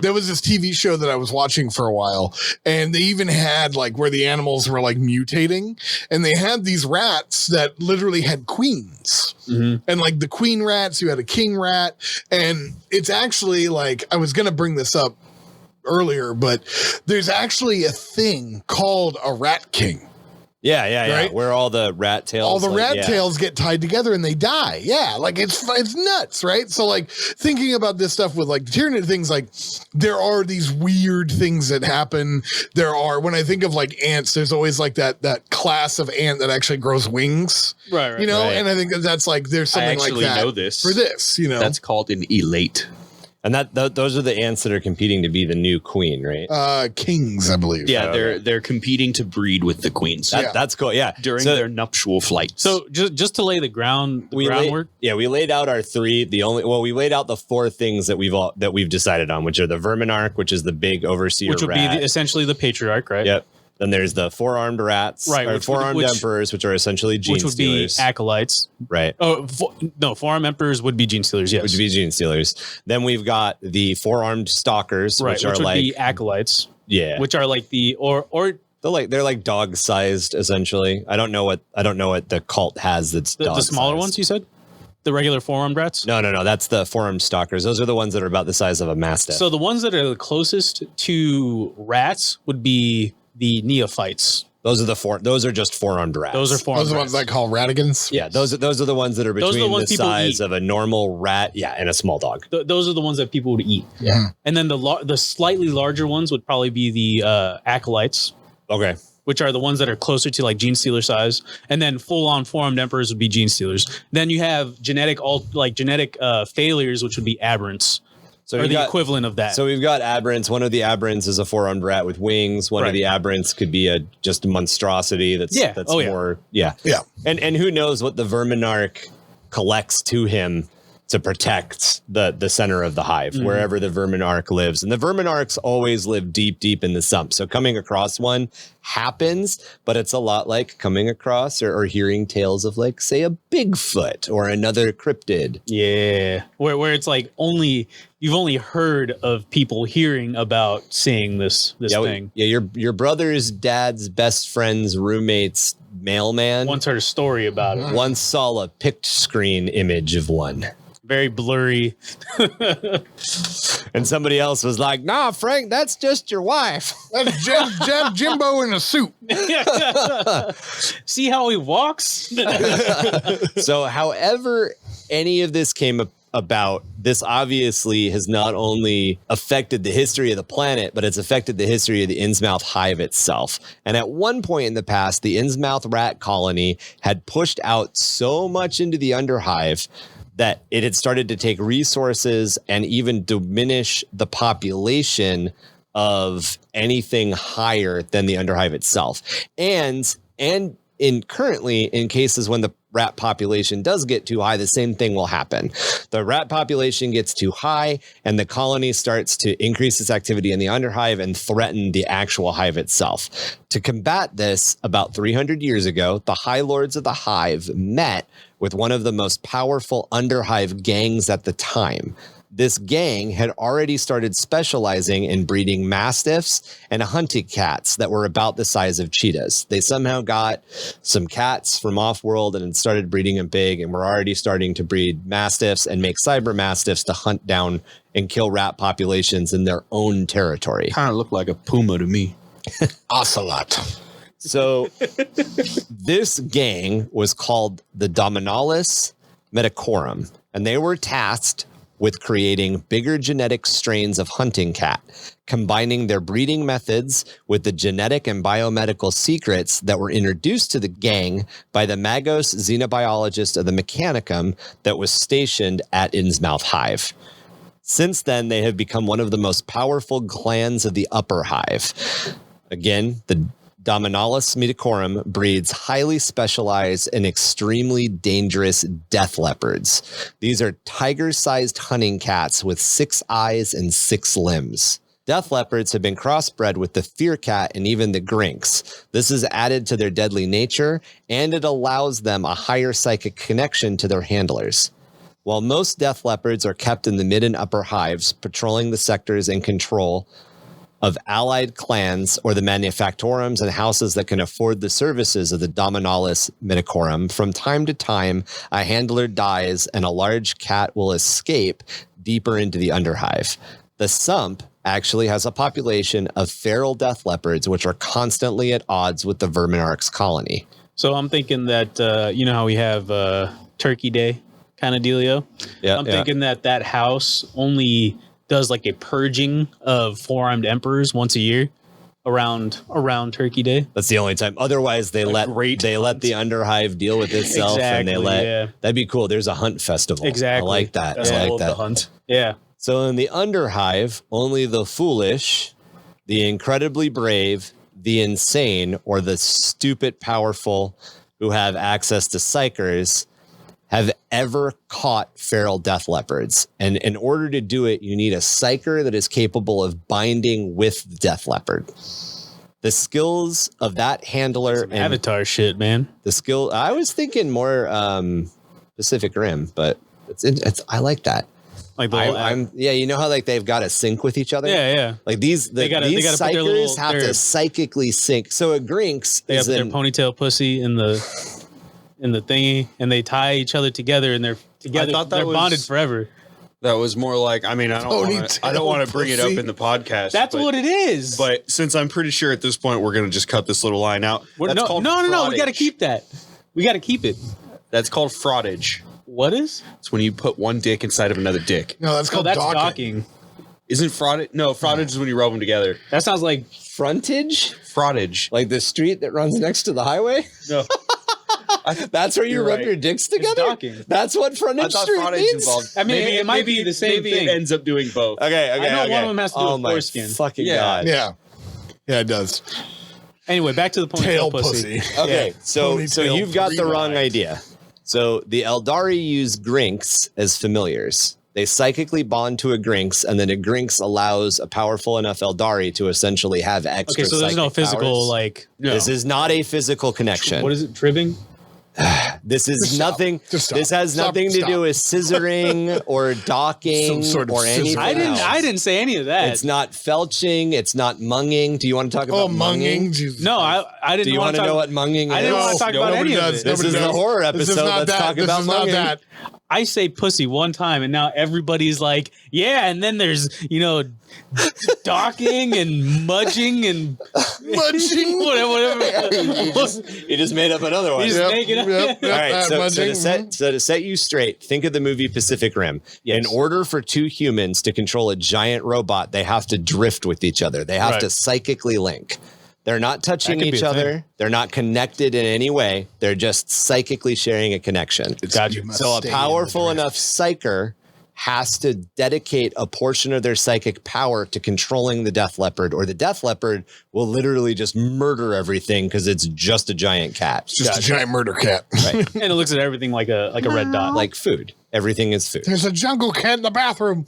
There was this TV show that I was watching for a while, and they even had like where the animals were like mutating, and they had these rats that literally had queens, and like the queen rats, you had a king rat, and it's actually like I was gonna bring this up earlier, but there's actually a thing called a rat king. Yeah. Right? Where all the rat tails, all the rat tails get tied together and they die. Yeah, like it's nuts, right? So like thinking about this stuff with like Tyranid things, like there are these weird things that happen. There are when I think of like ants, there's always like that class of ant that actually grows wings, right? You know, and I think that's like there's something like that. Know this for this, you know, that's called an elate. And those are the ants that are competing to be the new queen, right? Kings, I believe. Yeah, they're competing to breed with the queens. That's cool. Yeah, during their nuptial flights. So just to lay the groundwork. We laid out our 3. We laid out the 4 things that we've decided on, which are the Verminarch, which is the big overseer, which would rat. be essentially the patriarch, right? Yep. Then there's the 4-armed rats, right? Or 4-armed emperors, which are essentially gene which would stealers. Be acolytes, right? Oh, 4-armed emperors would be gene stealers. Yes, would be gene stealers. Then we've got the 4-armed stalkers, which would be acolytes. Yeah, which are like they're like dog sized essentially. I don't know what the cult has that's the smaller ones. You said. The regular 4-armed rats? No. That's the 4-armed stalkers. Those are the ones that are about the size of a mastiff. So the ones that are the closest to rats would be the neophytes. Those are just 4-armed rats. Those are 4-armed Those are the ones I call ratigans. Yeah, those are the ones that are between the size of a normal rat, and a small dog. Those are the ones that people would eat. Yeah. And then the slightly larger ones would probably be the acolytes. Okay. Which are the ones that are closer to like gene stealer size, and then full on 4-armed emperors would be gene stealers. Then you have genetic failures, which would be aberrants. So or the equivalent of that. So we've got aberrants. One of the aberrants is a 4-armed rat with wings. One of the aberrants could be just a monstrosity. That's more. Yeah. And who knows what the Verminarch collects to him to protect the center of the hive, wherever the Verminarch lives. And the Verminarchs always live deep in the sump. So coming across one happens, but it's a lot like coming across or hearing tales of like, say, a Bigfoot or another cryptid. Yeah. Where it's like you've only heard of people hearing about seeing this thing. Your brother's dad's best friend's roommate's mailman once heard a story about it. Once saw a picked screen image of one. Very blurry. And somebody else was like, nah, Frank, that's just your wife. That's Jimbo in a suit. See how he walks? So however any of this came about, this obviously has not only affected the history of the planet, but it's affected the history of the Innsmouth hive itself. And at one point in the past, the Innsmouth rat colony had pushed out so much into the underhive that it had started to take resources and even diminish the population of anything higher than the underhive itself. And currently in cases when the rat population does get too high, the same thing will happen. The rat population gets too high and the colony starts to increase its activity in the underhive and threaten the actual hive itself. To combat this, about 300 years ago, the High Lords of the Hive met with one of the most powerful underhive gangs at the time, this gang had already started specializing in breeding mastiffs and hunting cats that were about the size of cheetahs. They somehow got some cats from off-world and started breeding them big, and were already starting to breed mastiffs and make cyber mastiffs to hunt down and kill rat populations in their own territory. Kind of looked like a puma to me. Ocelot. So this gang was called the Dominalis Medicorum, and they were tasked with creating bigger genetic strains of hunting cat, combining their breeding methods with the genetic and biomedical secrets that were introduced to the gang by the Magos xenobiologist of the Mechanicum that was stationed at Innsmouth Hive. Since then, they have become one of the most powerful clans of the Upper Hive. Again, the Dominalis Medicorum breeds highly specialized and extremely dangerous death leopards. These are tiger-sized hunting cats with 6 eyes and 6 limbs. Death leopards have been crossbred with the fear cat and even the grinks. This is added to their deadly nature, and it allows them a higher psychic connection to their handlers. While most death leopards are kept in the mid and upper hives, patrolling the sectors in control of allied clans or the manufactorums and houses that can afford the services of the Dominalis Medicorum, from time to time, a handler dies and a large cat will escape deeper into the underhive. The Sump actually has a population of feral death leopards, which are constantly at odds with the Verminarch's colony. So I'm thinking that, you know how we have Turkey Day kind of dealio? Yeah, I'm thinking that house only does like a purging of 4-armed emperors once a year around Turkey Day. That's the only time. Otherwise, they let the underhive deal with itself, and they let that'd be cool. There's a hunt festival. Exactly. I like that. I like that. The hunt. Yeah. So in the underhive, only the foolish, the incredibly brave, the insane, or the stupid powerful who have access to psychers have ever caught feral death leopards. And in order to do it, you need a psyker that is capable of binding with the death leopard. The skills of that handler and Avatar shit, man. The skill, I was thinking more Pacific Rim, but it's I like that. Like the you know how like they've got to sync with each other. Yeah. Like these psychers have to psychically sync. So a Grinks they have their ponytail pussy in the thingy, and they tie each other together, and they're together. They're bonded forever. That was more like, I mean, I don't want to bring it up in the podcast. That's what it is. But since I'm pretty sure at this point we're going to just cut this little line out. No. We got to keep that. We got to keep it. That's called fraudage. What is? It's when you put one dick inside of another dick. No, that's called docking. Isn't fraudage? No, fraudage is when you rub them together. That sounds like frontage. Fraudage, like the street that runs next to the highway. No. That's where you rub your dicks together. That's what frontage street means. I mean, it might be the same thing. It ends up doing both. Okay. I know one of them has to do with foreskin. Fucking God. Yeah, it does. Anyway, back to the tail pussy. Okay, so you've got the wrong idea. So the Aeldari use Grinks as familiars. They psychically bond to a Grinks, and then a Grinks allows a powerful enough Eldari to essentially have extra. Okay, so there's no physical powers. This is not a physical connection. What is it? Tribbing? This is nothing. This has nothing to do with scissoring or docking or anything. I didn't say any of that. It's not felching. It's not munging. Do you want to talk about munging? No, I didn't. Do you want to know what munging is? I didn't want to talk about any of it. This is the horror episode. Let's talk about munging. I say pussy one time, and now everybody's like, yeah, and then there's, docking and mudging and whatever. You just made up another one. You just make it up. All right, so to set you straight, think of the movie Pacific Rim. Yes. In order for two humans to control a giant robot, they have to drift with each other. They have to psychically link. They're not touching each other. They're not connected in any way. They're just psychically sharing a connection. So a powerful enough psyker has to dedicate a portion of their psychic power to controlling the death leopard, or the death leopard will literally just murder everything because it's just a giant cat. It's just a giant murder cat. Right. And it looks at everything like a red dot. Like food. Everything is food. There's a jungle cat in the bathroom.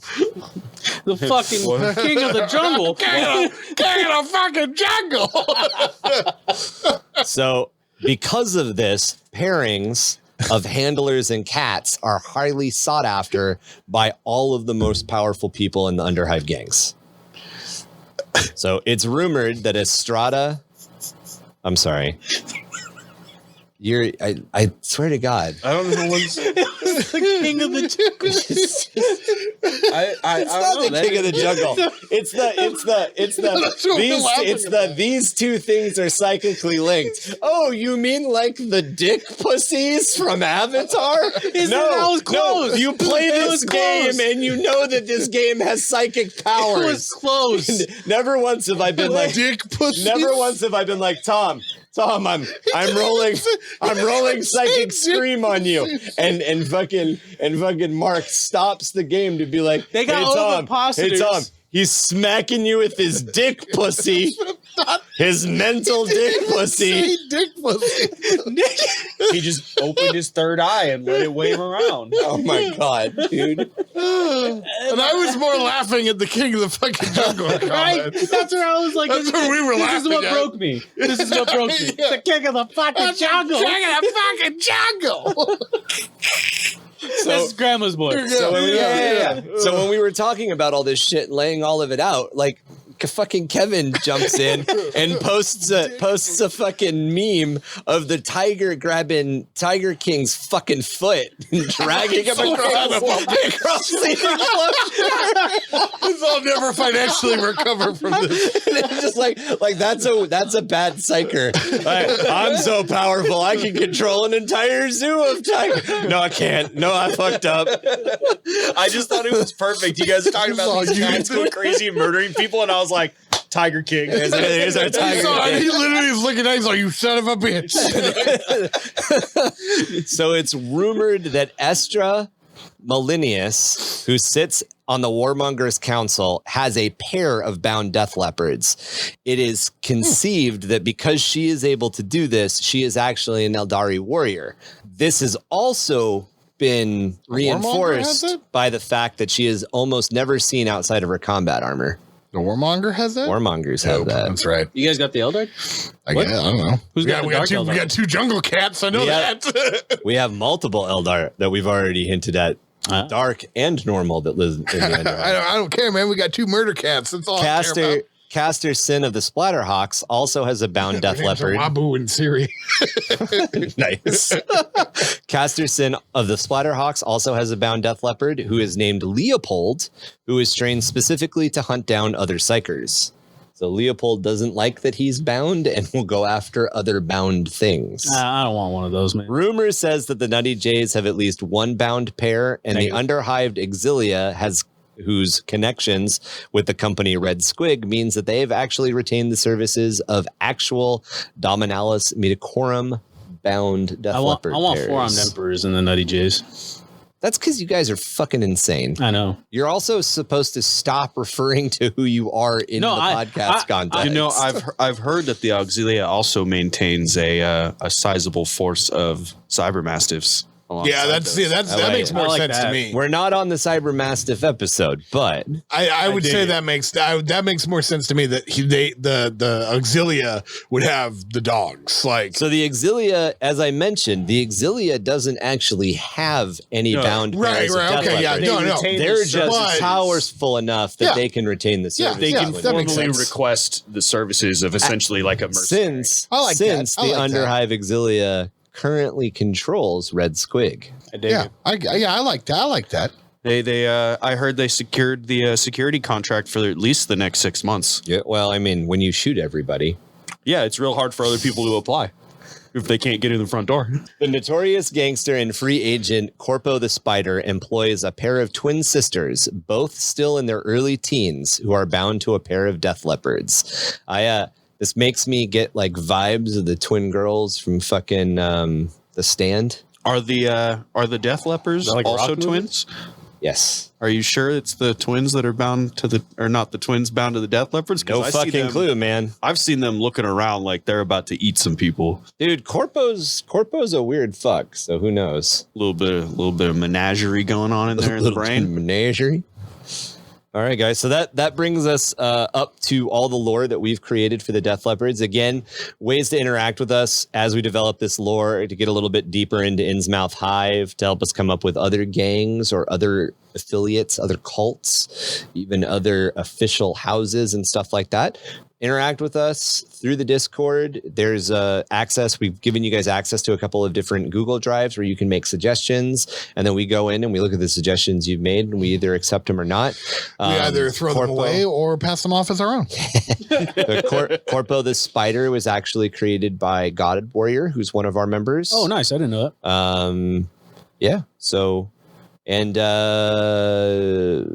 The fucking king of the jungle. King of the fucking jungle. So because of this, pairings of handlers and cats are highly sought after by all of the most powerful people in the Underhive gangs. So it's rumored that Estrada, I'm sorry. I swear to God. I don't know what's the king of the jungle. It's not the king of the jungle. These two things are psychically linked. Oh, you mean like the dick pussies from Avatar? No, you play this game and you know that this game has psychic powers. It was close. Never once have I been like dick pussies. Never once have I been like Tom, I'm rolling psychic scream on you, and fucking Mark stops the game to be like, they got hey Tom, he's smacking you with his dick pussy, his mental dick pussy. Dick pussy. he just opened his third eye and let it wave around. Oh my God, dude! And I was more laughing at the king of the fucking jungle. Right? That's where I was like, That's where we were laughing. This is what broke me. This is what broke me. Yeah. The king of the fucking jungle. King of the fucking jungle. That's Grandma's boy. So when we were talking about all this shit, laying all of it out, like fucking Kevin jumps in and posts a fucking meme of the tiger grabbing Tiger King's fucking foot and dragging him across the enclosure. I'll never financially recover from this. And it's just like that's a bad psyker. I'm so powerful, I can control an entire zoo of tigers. No, I can't. No, I fucked up. I just thought it was perfect. You guys are talking about these cats going crazy and murdering people, and I was like, Tiger King. Here's our Tiger King. He literally is looking at him like, you son of a bitch. So it's rumored that Estra Malinius, who sits on the Warmongers Council, has a pair of bound death leopards. It is conceived that because she is able to do this, she is actually an Aeldari warrior. This has also been reinforced by the fact that she is almost never seen outside of her combat armor. The Warmonger has that? Warmongers have that. That's right. You guys got the Eldar? I don't know. Who's got we the got Dark Eldar? We got two jungle cats. I know that. We have multiple Eldar that we've already hinted at. Dark and normal that lives in the Underhive. I don't care, man. We got two murder cats. That's all I care about. Caster Sin of the Splatterhawks also has a bound death leopard. Wabu and Siri. Nice. Caster Sin of the Splatterhawks also has a bound death leopard who is named Leopold, who is trained specifically to hunt down other psychers. So Leopold doesn't like that he's bound and will go after other bound things. I don't want one of those, man. Rumor says that the Nutty Jays have at least one bound pair, and the Underhived Exilia whose connections with the company Red Squig means that they have actually retained the services of actual Dominalis Medicorum bound death leopard I want pairs. four-armed emperors in the Nutty Jays. That's because you guys are fucking insane. I know. You're also supposed to stop referring to who you are in the podcast context. You know, I've heard that the Auxilia also maintains a sizable force of cybermastiffs. Yeah, that makes more sense to me. We're not on the Cyber Mastiff episode, but I would say that makes more sense to me that the Auxilia would have the dogs. Like, so the Exilia, as I mentioned, the Exilia doesn't actually have any bound pairs of death leopards. They're just powerful enough that they can retain the service. They can formally request the services of essentially like a mercenary. Since the Underhive Exilia currently controls Red Squig. I like that. I like that. I heard they secured the security contract for at least the next 6 months. Yeah, well, I mean, when you shoot everybody. Yeah, it's real hard for other people to apply if they can't get in the front door. The notorious gangster and free agent Corpo the Spider employs a pair of twin sisters, both still in their early teens, who are bound to a pair of death leopards. This makes me get like vibes of the twin girls from fucking The Stand. Are the death leopards like also twins? Yes. Are you sure it's the twins that are bound to or not the twins bound to the death leopards? No fucking clue, man. I've seen them looking around like they're about to eat some people. Dude, Corpo's a weird fuck, so who knows? A little bit of menagerie going on in there in the brain. Menagerie. All right, guys. So that brings us up to all the lore that we've created for the Death Leopards. Again, ways to interact with us as we develop this lore to get a little bit deeper into Innsmouth Hive, to help us come up with other gangs or other affiliates, other cults, even other official houses and stuff like that. Interact with us through the Discord. There's access. We've given you guys access to a couple of different Google Drives where you can make suggestions, and then we go in and we look at the suggestions you've made, and we either accept them or not. We either throw them away or pass them off as our own. Corpo the Spider was actually created by God Warrior, who's one of our members. Oh, nice. I didn't know that. Yeah. So. And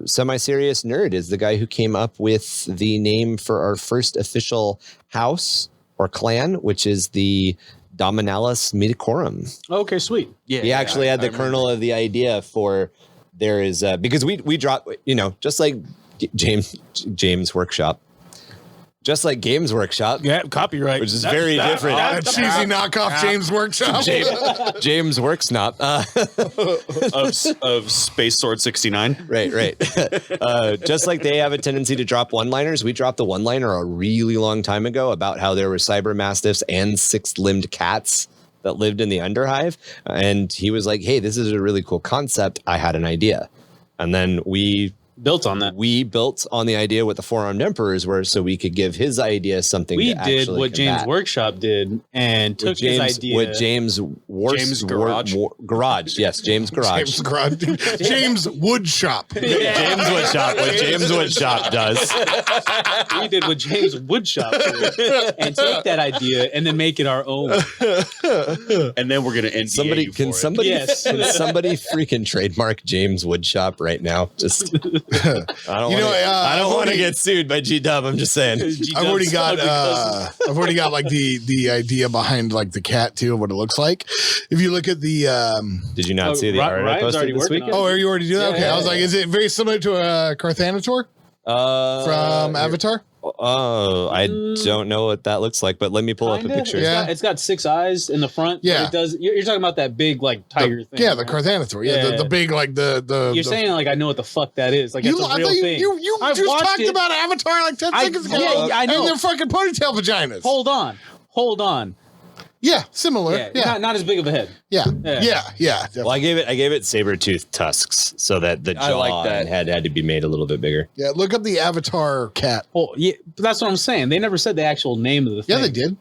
Semi-Serious Nerd is the guy who came up with the name for our first official house or clan, which is the Dominalis Medicorum. Okay, sweet. Yeah, he actually had the kernel of the idea for there is because we drop, just like James Workshop. Just like Games Workshop. Yeah, copyright. Which is very different. Cheesy knockoff James Workshop. James Worksnop. Of Space Sword 69. Right. Just like they have a tendency to drop one-liners, we dropped the one-liner a really long time ago about how there were cyber mastiffs and six-limbed cats that lived in the Underhive. And he was like, hey, this is a really cool concept. I had an idea. And then we built on that. We built on the idea what the Four-Armed Emperors were, so we could give his idea something. We to did actually what combat. James Workshop did and took his idea. What James Garage. Garage. Yes, James Garage. James Garage. James Woodshop. James Woodshop. What James Woodshop does. We did what James Woodshop did and take that idea and then make it our own. And then we're gonna NDA somebody you can for somebody it. Yes. can somebody freaking trademark James Woodshop right now? Just I don't want to get sued by G-Dub. I'm just saying. I've already got like the idea behind like the cat too, what it looks like. If you look at the Did you not see the art I posted this weekend? are you already doing that? Okay, I was like, is it very similar to a Carthanator from Avatar? Oh, I don't know what that looks like, but let me pull up a picture. It's got 6 eyes in the front. Yeah, it does. You're talking about that big like tiger thing. Yeah, the Carthanator. Yeah, the big like the. You're saying like I know what the fuck that is. Like it's a real thing. You just talked about Avatar like 10 seconds ago. Yeah, I know. And their fucking ponytail vaginas. Hold on. Yeah, similar. Yeah. Not as big of a head. Yeah. Well, I gave it saber-toothed tusks so that the jaw and head had to be made a little bit bigger. Yeah, look up the Avatar cat. Oh, yeah, but that's what I'm saying. They never said the actual name of the thing. Yeah, they did.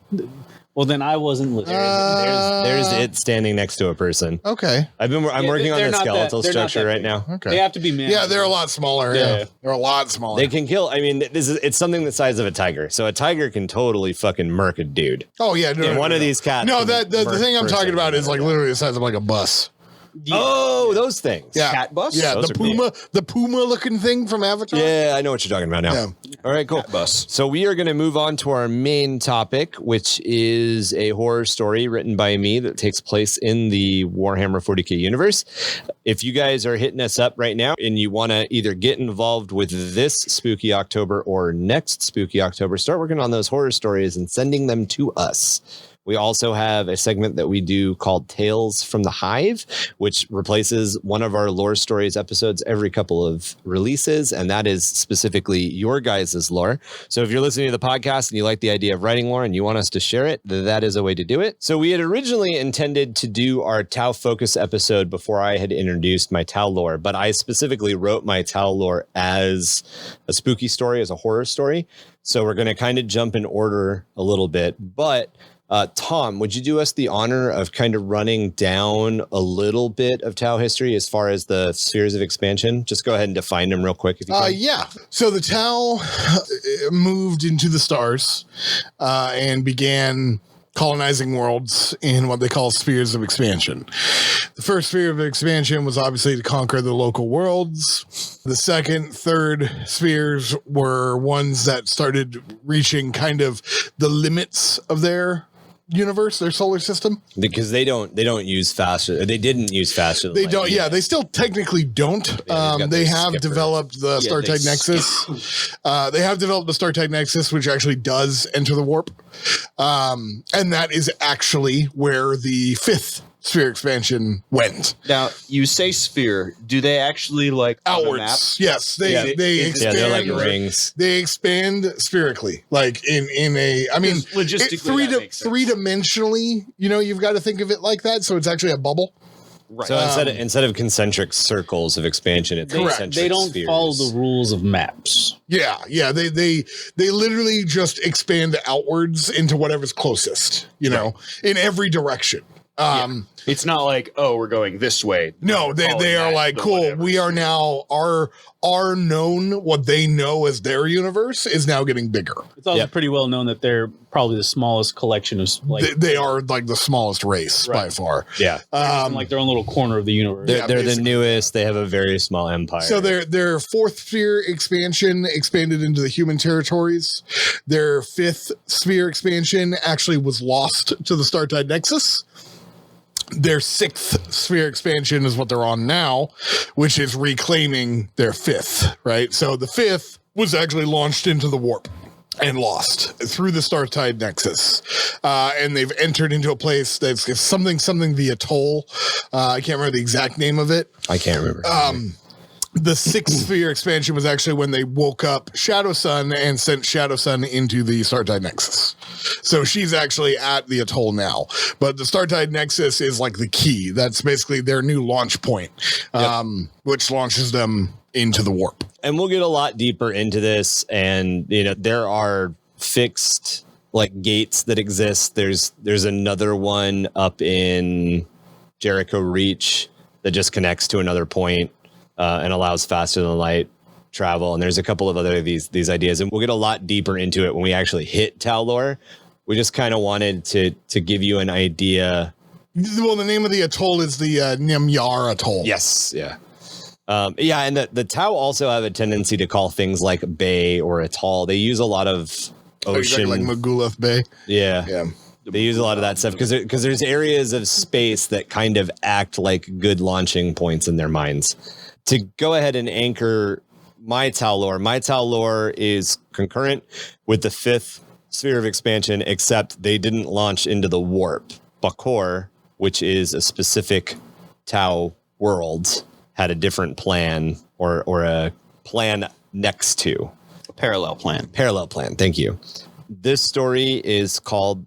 Well, then I wasn't listening. There's it standing next to a person. Okay. I'm working on the skeletal structure right now. Okay. They have to be men. Yeah, they're a lot smaller. Yeah. They're a lot smaller. They can kill. I mean, it's something the size of a tiger. So a tiger can totally fucking murk a dude. Oh yeah, one of these cats. No, the thing I'm talking about is like literally the size of like a bus. Oh, those things. Yeah. Cat bus? Yeah, Those the puma looking thing from Avatar. Yeah, I know what you're talking about now. Yeah. All right, cool. Bus. So we are going to move on to our main topic, which is a horror story written by me that takes place in the Warhammer 40K universe. If you guys are hitting us up right now and you want to either get involved with this Spooky October or next Spooky October, start working on those horror stories and sending them to us. We also have a segment that we do called Tales from the Hive, which replaces one of our lore stories episodes every couple of releases. And that is specifically your guys' lore. So if you're listening to the podcast and you like the idea of writing lore and you want us to share it, that is a way to do it. So we had originally intended to do our Tau Focus episode before I had introduced my Tau lore, but I specifically wrote my Tau lore as a spooky story, as a horror story. So we're going to kind of jump in order a little bit, but Tom, would you do us the honor of kind of running down a little bit of Tau history as far as the spheres of expansion? Just go ahead and define them real quick if you can. Yeah. So the Tau moved into the stars and began colonizing worlds in what they call spheres of expansion. The first sphere of expansion was obviously to conquer the local worlds. The second, third spheres were ones that started reaching kind of the limits of their universe, their solar system, because they don't use faster. They didn't use faster. They don't. Yeah, they still technically don't. They have developed the StarTech Nexus. They have developed the StarTech Nexus, which actually does enter the warp, and that is actually where the fifth sphere expansion went. Now, you say sphere. Do they actually like outwards? Yes, they expand. They're like rings. They expand spherically, like in a. I mean, logistically, three-dimensionally. You've got to think of it like that. So it's actually a bubble. Right. So instead of concentric circles of expansion, it's concentric They don't spheres. follow the rules of maps. Yeah. They literally just expand outwards into whatever's closest. In every direction. It's not like, we're going this way. No, they are like, cool. Whatever. We are now our known, what they know as their universe is now getting bigger. It's also pretty well known that they're probably the smallest collection of they are like the smallest race by far. Yeah. Like their own little corner of the universe. They're the newest. They have a very small empire. So their fourth sphere expansion expanded into the human territories. Their fifth sphere expansion actually was lost to the Startide Nexus. Their sixth sphere expansion is what they're on now, which is reclaiming their fifth, right? So the fifth was actually launched into the warp and lost through the Startide Nexus. And they've entered into a place that's something the Atoll. I can't remember the exact name of it. I can't remember. The sixth sphere expansion was actually when they woke up Shadow Sun and sent Shadow Sun into the Startide Nexus. So she's actually at the Atoll now. But the Startide Nexus is like the key. That's basically their new launch point, which launches them into the warp. And we'll get a lot deeper into this. And, there are fixed like gates that exist. There's another one up in Jericho Reach that just connects to another point. And allows faster than light travel. And there's a couple of other these ideas, and we'll get a lot deeper into it when we actually hit Talor. We just kind of wanted to give you an idea. Well, the name of the atoll is the Nemyar Atoll. Yes, yeah. And the Tau also have a tendency to call things like bay or atoll. They use a lot of ocean, like Maguleth Bay. Yeah. They use a lot of that stuff because there's areas of space that kind of act like good launching points in their minds. To go ahead and anchor my Tau lore is concurrent with the fifth sphere of expansion, except they didn't launch into the warp. Bakor, which is a specific Tau world, had a different plan or a plan next to. A parallel plan. Parallel plan, thank you. This story is called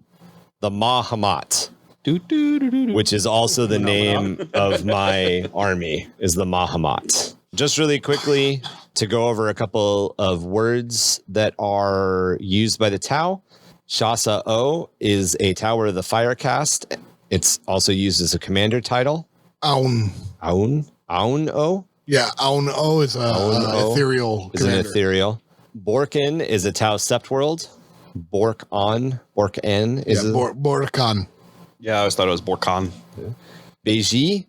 the Mahamat, which is also the name of my army, is the Mahamat. Just really quickly to go over a couple of words that are used by the Tau. Shasa O is a Tower of the Fire Caste. It's also used as a commander title. Aun O? Yeah, Aun O is a ethereal commander. Is an ethereal. Borkin is a Tau Sept world. Borkan is Borkan. Yeah, I always thought it was Borkan. Beji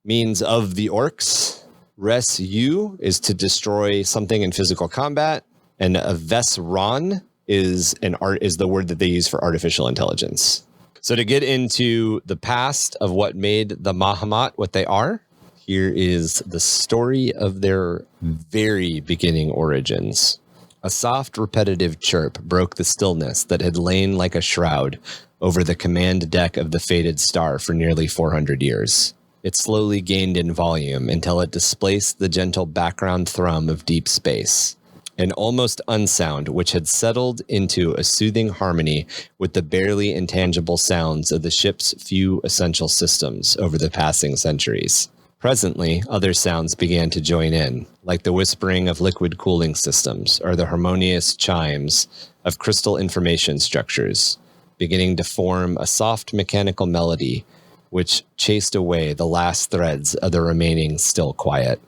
means of the orcs. Res U is to destroy something in physical combat. And Vesran is the word that they use for artificial intelligence. So to get into the past of what made the Mahamat what they are, here is the story of their very beginning origins. A soft, repetitive chirp broke the stillness that had lain like a shroud over the command deck of the fated star for nearly 400 years. It slowly gained in volume until it displaced the gentle background thrum of deep space, an almost unsound which had settled into a soothing harmony with the barely intangible sounds of the ship's few essential systems over the passing centuries. Presently, other sounds began to join in, like the whispering of liquid cooling systems or the harmonious chimes of crystal information structures, beginning to form a soft mechanical melody which chased away the last threads of the remaining still quiet.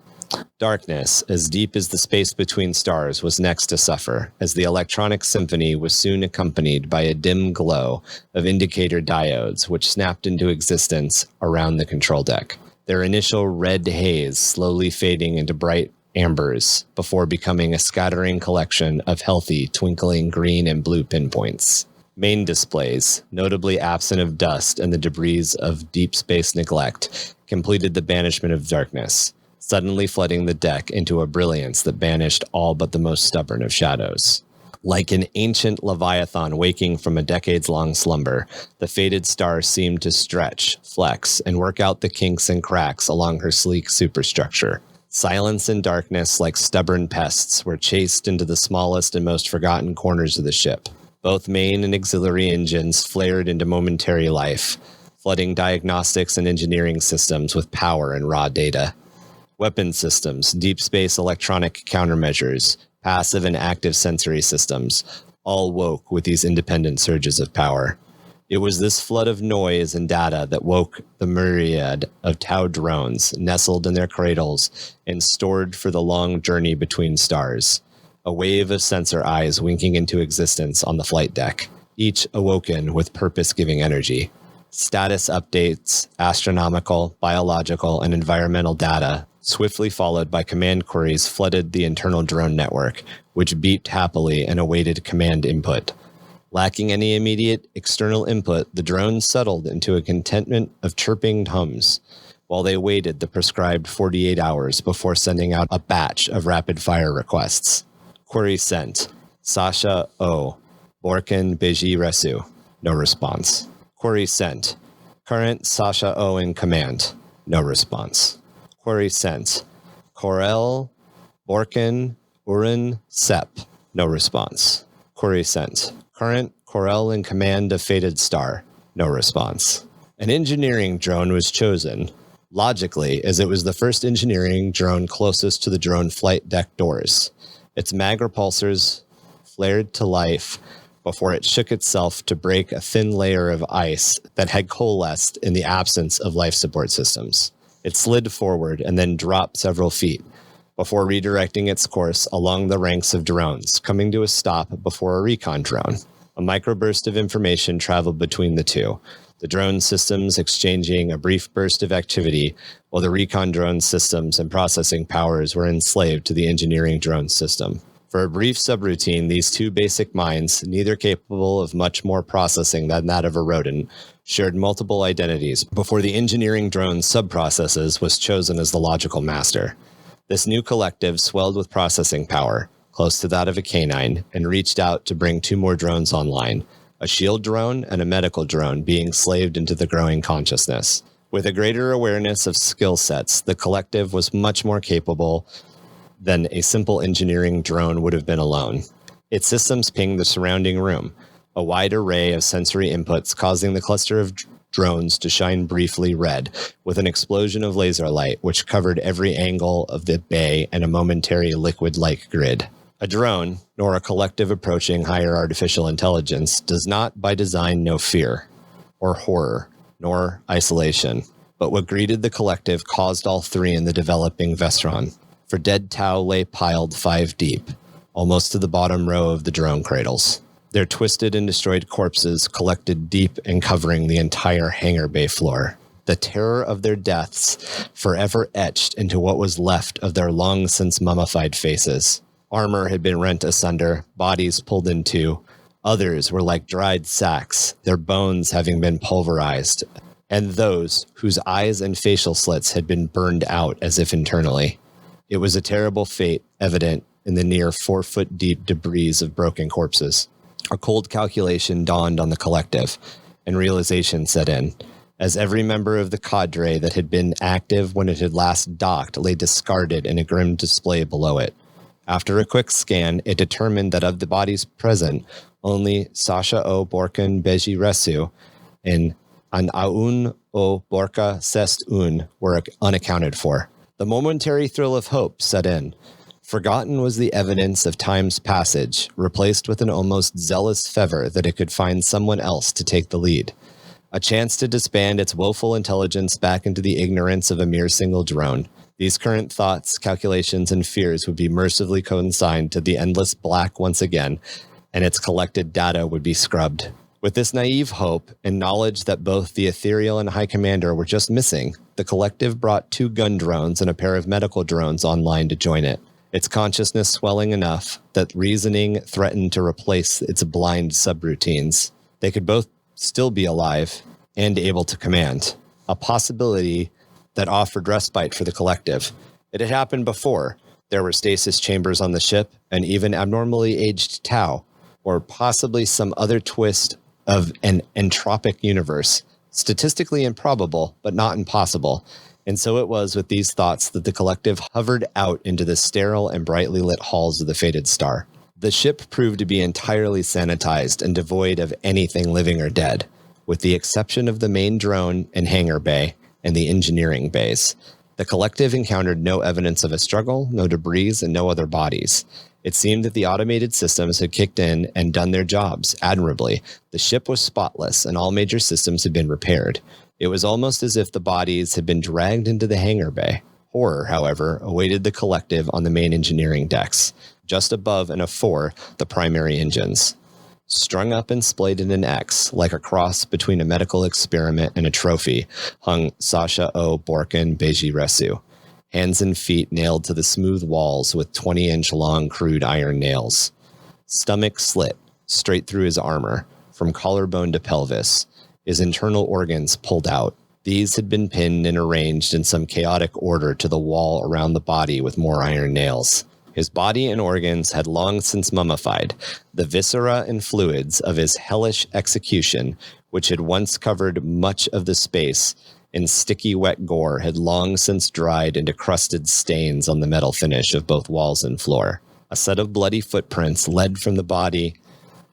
Darkness, as deep as the space between stars, was next to suffer, as the electronic symphony was soon accompanied by a dim glow of indicator diodes which snapped into existence around the control deck. Their initial red haze slowly fading into bright ambers before becoming a scattering collection of healthy, twinkling green and blue pinpoints. Main displays, notably absent of dust and the debris of deep space neglect, completed the banishment of darkness, suddenly flooding the deck into a brilliance that banished all but the most stubborn of shadows. Like an ancient leviathan waking from a decades-long slumber, the faded star seemed to stretch, flex, and work out the kinks and cracks along her sleek superstructure. Silence and darkness, like stubborn pests, were chased into the smallest and most forgotten corners of the ship. Both main and auxiliary engines flared into momentary life, flooding diagnostics and engineering systems with power and raw data. Weapon systems, deep space electronic countermeasures, passive and active sensory systems, all woke with these independent surges of power. It was this flood of noise and data that woke the myriad of Tau drones nestled in their cradles and stored for the long journey between stars. A wave of sensor eyes winking into existence on the flight deck, each awoken with purpose-giving energy. Status updates, astronomical, biological, and environmental data, swiftly followed by command queries, flooded the internal drone network, which beeped happily and awaited command input. Lacking any immediate external input, the drones settled into a contentment of chirping hums while they waited the prescribed 48 hours before sending out a batch of rapid-fire requests. Query sent. Sasha O. Borkin Beji Resu. No response. Query sent. Current Sasha O in command. No response. Query sent. Corel Borkin Urin Sep. No response. Query sent. Current Corel in command of Fated Star. No response. An engineering drone was chosen, logically, as it was the first engineering drone closest to the drone flight deck doors. Its mag repulsors flared to life before it shook itself to break a thin layer of ice that had coalesced in the absence of life support systems. It slid forward and then dropped several feet before redirecting its course along the ranks of drones, coming to a stop before a recon drone. A microburst of information traveled between the two, the drone systems exchanging a brief burst of activity, while the recon drone systems and processing powers were enslaved to the engineering drone system. For a brief subroutine, these two basic minds, neither capable of much more processing than that of a rodent, shared multiple identities before the engineering drone subprocesses was chosen as the logical master. This new collective swelled with processing power, close to that of a canine, and reached out to bring two more drones online, a shield drone and a medical drone being slaved into the growing consciousness. With a greater awareness of skill sets, the collective was much more capable than a simple engineering drone would have been alone. Its systems pinged the surrounding room, a wide array of sensory inputs causing the cluster of drones to shine briefly red, with an explosion of laser light which covered every angle of the bay and a momentary liquid-like grid. A drone, nor a collective approaching higher artificial intelligence, does not by design know fear, or horror, nor isolation. But what greeted the collective caused all three in the developing Vestron, for dead Tau lay piled 5 deep, almost to the bottom row of the drone cradles. Their twisted and destroyed corpses collected deep and covering the entire hangar bay floor. The terror of their deaths forever etched into what was left of their long since mummified faces. Armor had been rent asunder, bodies pulled in two. Others were like dried sacks, their bones having been pulverized, and those whose eyes and facial slits had been burned out as if internally. It was a terrible fate, evident in the near 4-foot deep debris of broken corpses. A cold calculation dawned on the collective, and realization set in, as every member of the cadre that had been active when it had last docked lay discarded in a grim display below it. After a quick scan, it determined that of the bodies present, only Sasha O. Borkin Beji Resu and An Aun O. Borka Sest Un were unaccounted for. The momentary thrill of hope set in. Forgotten was the evidence of time's passage, replaced with an almost zealous fervor that it could find someone else to take the lead. A chance to disband its woeful intelligence back into the ignorance of a mere single drone. These current thoughts, calculations, and fears would be mercifully consigned to the endless black once again, and its collected data would be scrubbed. With this naive hope and knowledge that both the ethereal and high commander were just missing, the collective brought 2 gun drones and a pair of medical drones online to join it, its consciousness swelling enough that reasoning threatened to replace its blind subroutines. They could both still be alive and able to command, a possibility that offered respite for the collective. It had happened before. There were stasis chambers on the ship, and even abnormally aged Tau, or possibly some other twist of an entropic universe. Statistically improbable, but not impossible. And so it was with these thoughts that the collective hovered out into the sterile and brightly lit halls of the fated star. The ship proved to be entirely sanitized and devoid of anything living or dead, with the exception of the main drone and hangar bay and the engineering bays. The collective encountered no evidence of a struggle, no debris, and no other bodies. It seemed that the automated systems had kicked in and done their jobs admirably. The ship was spotless, and all major systems had been repaired. It was almost as if the bodies had been dragged into the hangar bay. Horror, however, awaited the collective on the main engineering decks, just above and afore the primary engines. Strung up and splayed in an X, like a cross between a medical experiment and a trophy, hung Sasha O. Borkin Beji Resu, hands and feet nailed to the smooth walls with 20-inch long crude iron nails. Stomach slit, straight through his armor, from collarbone to pelvis, his internal organs pulled out. These had been pinned and arranged in some chaotic order to the wall around the body with more iron nails. His body and organs had long since mummified. The viscera and fluids of his hellish execution, which had once covered much of the space in sticky wet gore, had long since dried into crusted stains on the metal finish of both walls and floor. A set of bloody footprints led from the body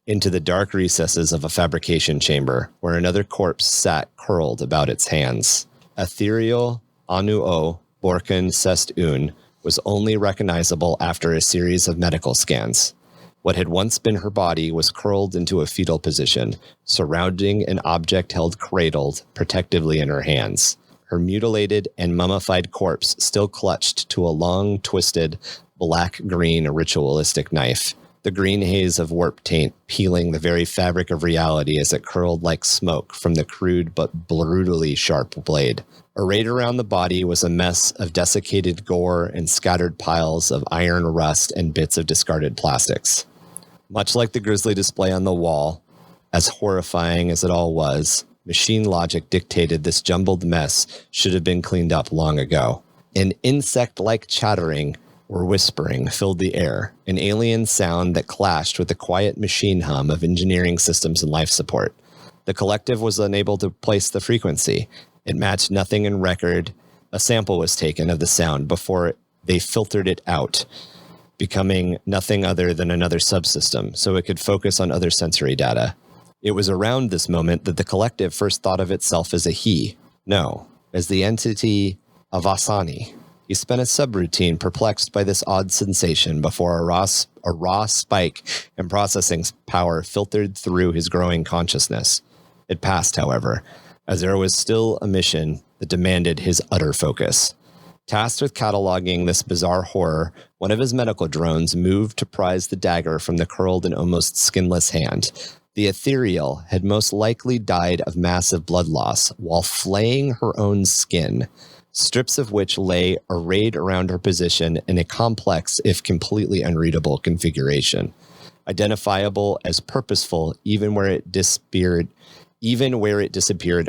into the dark recesses of a fabrication chamber, where another corpse sat curled about its hands. Ethereal Anu O Borkin Sest Un was only recognizable after a series of medical scans. What had once been her body was curled into a fetal position, surrounding an object held cradled protectively in her hands. Her mutilated and mummified corpse still clutched to a long, twisted, black-green ritualistic knife. The green haze of warp taint peeling the very fabric of reality as it curled like smoke from the crude but brutally sharp blade. Arrayed around the body was a mess of desiccated gore and scattered piles of iron rust and bits of discarded plastics. Much like the grisly display on the wall, as horrifying as it all was, machine logic dictated this jumbled mess should have been cleaned up long ago. An insect-like chattering or whispering filled the air, an alien sound that clashed with the quiet machine hum of engineering systems and life support. The collective was unable to place the frequency. It matched nothing in record. A sample was taken of the sound before they filtered it out, becoming nothing other than another subsystem, so it could focus on other sensory data. It was around this moment that the collective first thought of itself as a he. No, as the entity Avasani. He spent a subroutine perplexed by this odd sensation before a raw spike in processing power filtered through his growing consciousness. It passed, however, as there was still a mission that demanded his utter focus. Tasked with cataloging this bizarre horror, one of his medical drones moved to prise the dagger from the curled and almost skinless hand. The ethereal had most likely died of massive blood loss while flaying her own skin, strips of which lay arrayed around her position in a complex, if completely unreadable, configuration, identifiable as purposeful even where it disappeared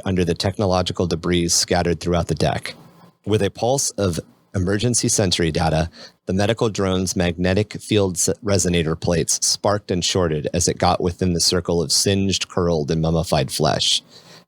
under the technological debris scattered throughout the deck. With a pulse of emergency sensory data, the medical drone's magnetic field resonator plates sparked and shorted as it got within the circle of singed, curled, and mummified flesh.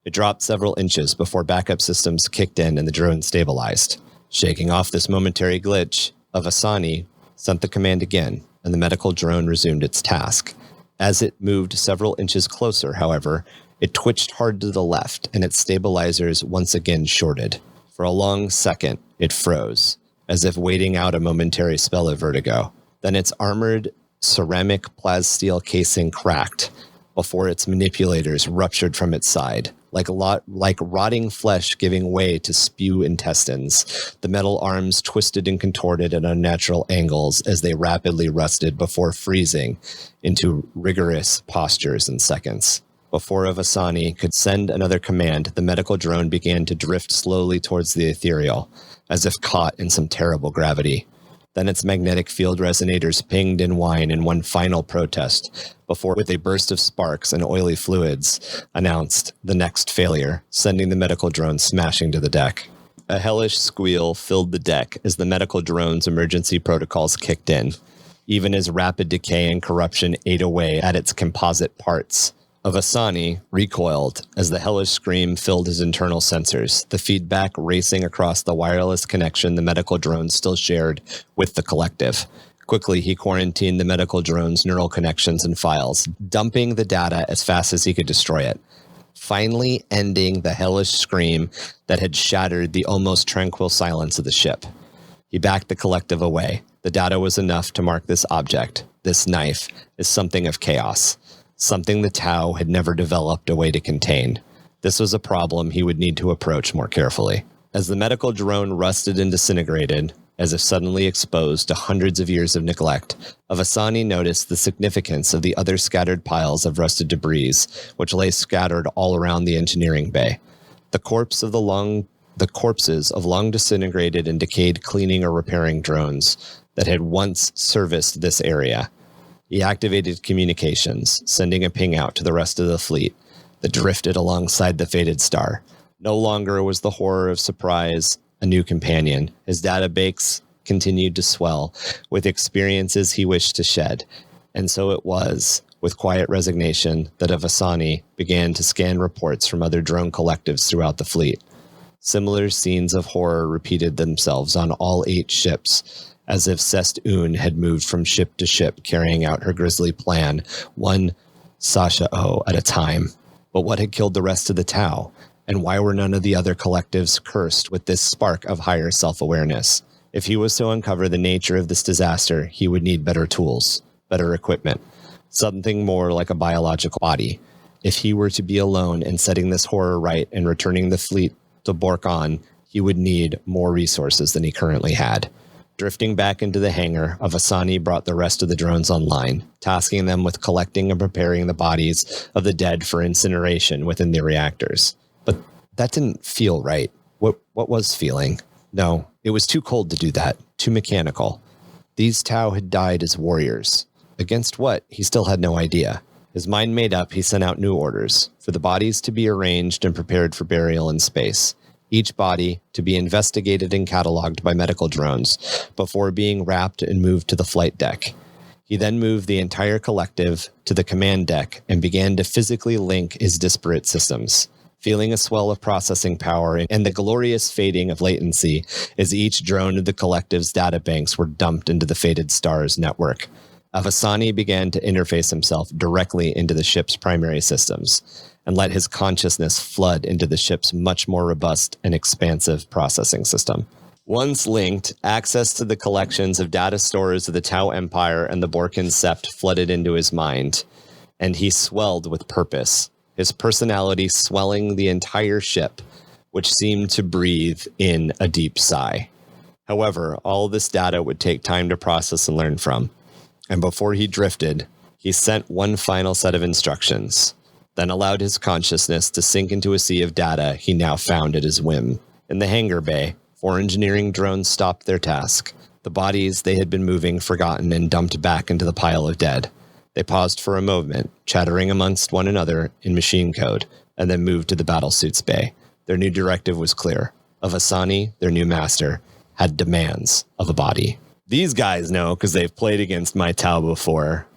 It dropped several inches before backup systems kicked in and the drone stabilized. Shaking off this momentary glitch, Avasani sent the command again, and the medical drone resumed its task. As it moved several inches closer, however, it twitched hard to the left, and its stabilizers once again shorted. For a long second, it froze, as if waiting out a momentary spell of vertigo. Then its armored ceramic plasteel casing cracked before its manipulators ruptured from its side. Like rotting flesh giving way to spew intestines, the metal arms twisted and contorted at unnatural angles as they rapidly rusted before freezing into rigorous postures in seconds. Before Avasani could send another command, the medical drone began to drift slowly towards the ethereal, as if caught in some terrible gravity. Then its magnetic field resonators pinged in whine in one final protest, before, with a burst of sparks and oily fluids, announced the next failure, sending the medical drone smashing to the deck. A hellish squeal filled the deck as the medical drone's emergency protocols kicked in. even as rapid decay and corruption ate away at its composite parts. Avasani recoiled as the hellish scream filled his internal sensors, the feedback racing across the wireless connection the medical drone still shared with the collective. Quickly, he quarantined the medical drone's neural connections and files, dumping the data as fast as he could destroy it, finally ending the hellish scream that had shattered the almost tranquil silence of the ship. He backed the collective away. The data was enough to mark this object, this knife, as something of chaos. Something the Tau had never developed a way to contain. This was a problem he would need to approach more carefully. As the medical drone rusted and disintegrated, as if suddenly exposed to hundreds of years of neglect, Avasani noticed the significance of the other scattered piles of rusted debris, which lay scattered all around the engineering bay. The corpses of long disintegrated and decayed cleaning or repairing drones that had once serviced this area. He activated communications, sending a ping out to the rest of the fleet that drifted alongside the fated star. No longer was the horror of surprise a new companion. His database continued to swell with experiences he wished to shed. And so it was, with quiet resignation, that Avasani began to scan reports from other drone collectives throughout the fleet. Similar scenes of horror repeated themselves on all 8 ships, as if Sest-Un had moved from ship to ship, carrying out her grisly plan, one Sasha-O at a time. But what had killed the rest of the Tau? And why were none of the other collectives cursed with this spark of higher self-awareness? If he was to uncover the nature of this disaster, he would need better tools, better equipment, something more like a biological body. If he were to be alone in setting this horror right and returning the fleet to Borkon, he would need more resources than he currently had. Drifting back into the hangar, Avasani brought the rest of the drones online, tasking them with collecting and preparing the bodies of the dead for incineration within the reactors. But that didn't feel right. What was feeling? No, it was too cold to do that, too mechanical. These Tau had died as warriors. Against what? He still had no idea. His mind made up, he sent out new orders for the bodies to be arranged and prepared for burial in space. Each body to be investigated and cataloged by medical drones before being wrapped and moved to the flight deck. He then moved the entire collective to the command deck and began to physically link his disparate systems, feeling a swell of processing power and the glorious fading of latency as each drone of the collective's databanks were dumped into the fated star's network. Avasani began to interface himself directly into the ship's primary systems and let his consciousness flood into the ship's much more robust and expansive processing system. Once linked, access to the collections of data stores of the Tau Empire and the Borkin Sept flooded into his mind, and he swelled with purpose, his personality swelling the entire ship, which seemed to breathe in a deep sigh. However, all this data would take time to process and learn from, and before he drifted, he sent one final set of instructions, then allowed his consciousness to sink into a sea of data he now found at his whim. In the hangar bay, 4 engineering drones stopped their task, the bodies they had been moving forgotten and dumped back into the pile of dead. They paused for a moment, chattering amongst one another in machine code, and then moved to the battlesuits bay. Their new directive was clear. Avasani, their new master, had demands of a body. These guys know because they've played against my Tau before.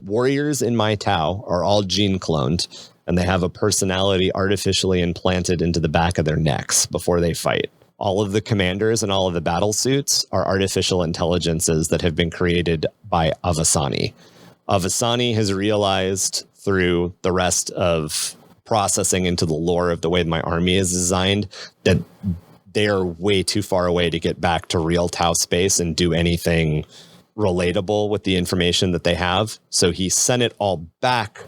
Warriors in my Tau are all gene cloned, and they have a personality artificially implanted into the back of their necks before they fight. All of the commanders and all of the battle suits are artificial intelligences that have been created by Avasani. Avasani has realized through the rest of processing into the lore of the way my army is designed that they are way too far away to get back to real Tau space and do anything relatable with the information that they have. So he sent it all back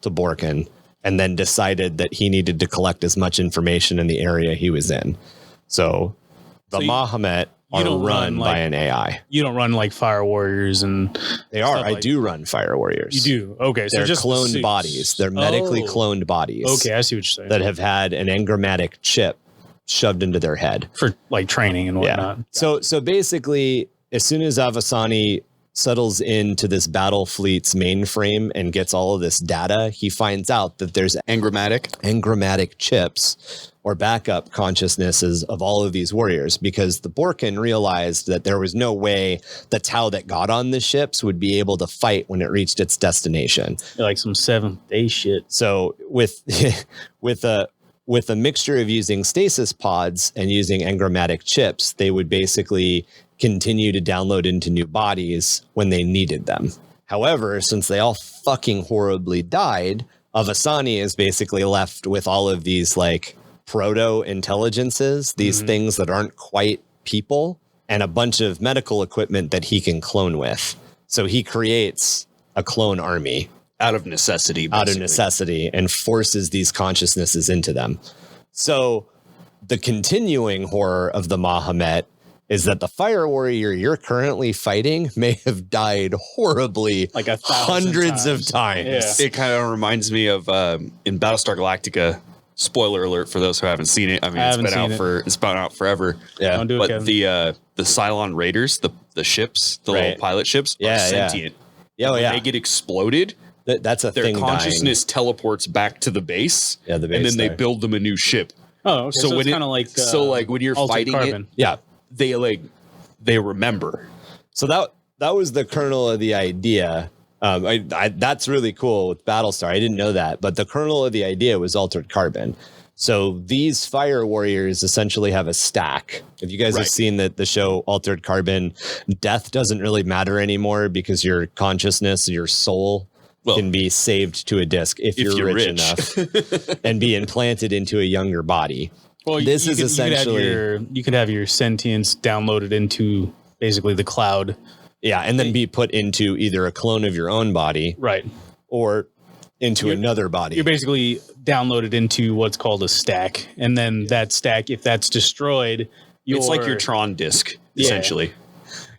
to Borkin and then decided that he needed to collect as much information in the area he was in. So the Mahomet are run by an AI. You don't run like Fire Warriors and they are. I do run Fire Warriors. You do. Okay. So they're just cloned bodies. They're medically cloned bodies. Okay, I see what you're saying. That have had an engrammatic chip shoved into their head for like training and whatnot. Yeah. So basically, as soon as Avasani settles into this battle fleet's mainframe and gets all of this data, he finds out that there's engrammatic chips or backup consciousnesses of all of these warriors, because the Borkin realized that there was no way the Tau that got on the ships would be able to fight when it reached its destination. Like some Seventh Day shit. So with a mixture of using stasis pods and using engrammatic chips, they would basically continue to download into new bodies when they needed them. However, since they all fucking horribly died, Avasani is basically left with all of these like proto-intelligences, these things that aren't quite people, and a bunch of medical equipment that he can clone with. So he creates a clone army. Out of necessity, and forces these consciousnesses into them. So the continuing horror of the Mahomet is that the fire warrior you're currently fighting may have died horribly, like hundreds of times. Yeah. It kind of reminds me of in Battlestar Galactica. Spoiler alert for those who haven't seen it. I mean, it's been out forever. Yeah, don't do it, Kevin. The Cylon Raiders, the ships, the little pilot ships, are sentient. Yeah, when they get exploded. That's a their thing. Consciousness teleports back to the base, and then they build them a new ship. Oh, okay. So when it's kind of like when you're fighting carbon. they remember. So that was the kernel of the idea. That's really cool with Battlestar. I didn't know that, but the kernel of the idea was altered carbon. So these fire warriors essentially have a stack. If you guys have seen the show Altered Carbon, death doesn't really matter anymore because your consciousness, your soul, can be saved to a disk if you're rich enough and be implanted into a younger body. Well, this is essentially you could have your sentience downloaded into basically the cloud. Yeah, and then be put into either a clone of your own body, right, or into another body. You're basically downloaded into what's called a stack, and then that stack, if that's destroyed, it's like your Tron disk, essentially.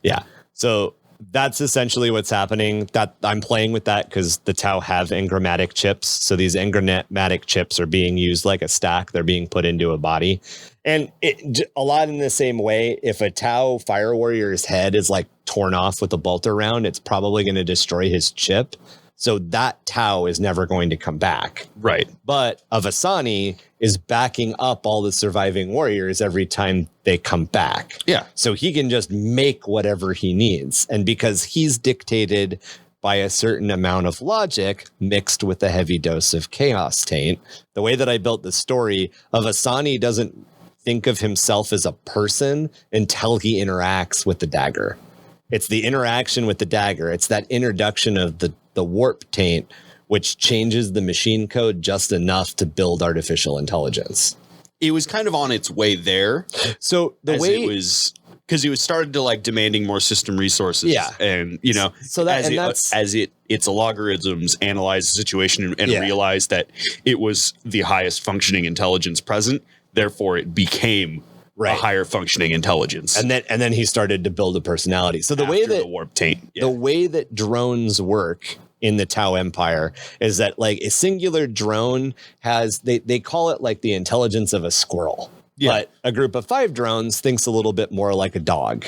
Yeah. So that's essentially what's happening. That I'm playing with that because the Tau have engrammatic chips. So these engrammatic chips are being used like a stack. They're being put into a body. And a lot in the same way, if a Tau fire warrior's head is like torn off with a bolter round, it's probably going to destroy his chip. So that Tau is never going to come back. Right. But Avasani is backing up all the surviving warriors every time they come back. Yeah. So he can just make whatever he needs. And because he's dictated by a certain amount of logic mixed with a heavy dose of chaos taint, the way that I built the story, Avasani doesn't think of himself as a person until he interacts with the dagger. It's the interaction with the dagger. It's that introduction of the warp taint, which changes the machine code just enough to build artificial intelligence. It was kind of on its way there. So it was because it was started to like demanding more system resources. Yeah. And so that its logarithms analyzed the situation and realized that it was the highest functioning intelligence present. Therefore, it became a higher functioning intelligence. And then he started to build a personality. So the way that the warp taint, the way that drones work in the Tau Empire is that like a singular drone has, they call it like the intelligence of a squirrel. Yeah. But a group of 5 drones thinks a little bit more like a dog.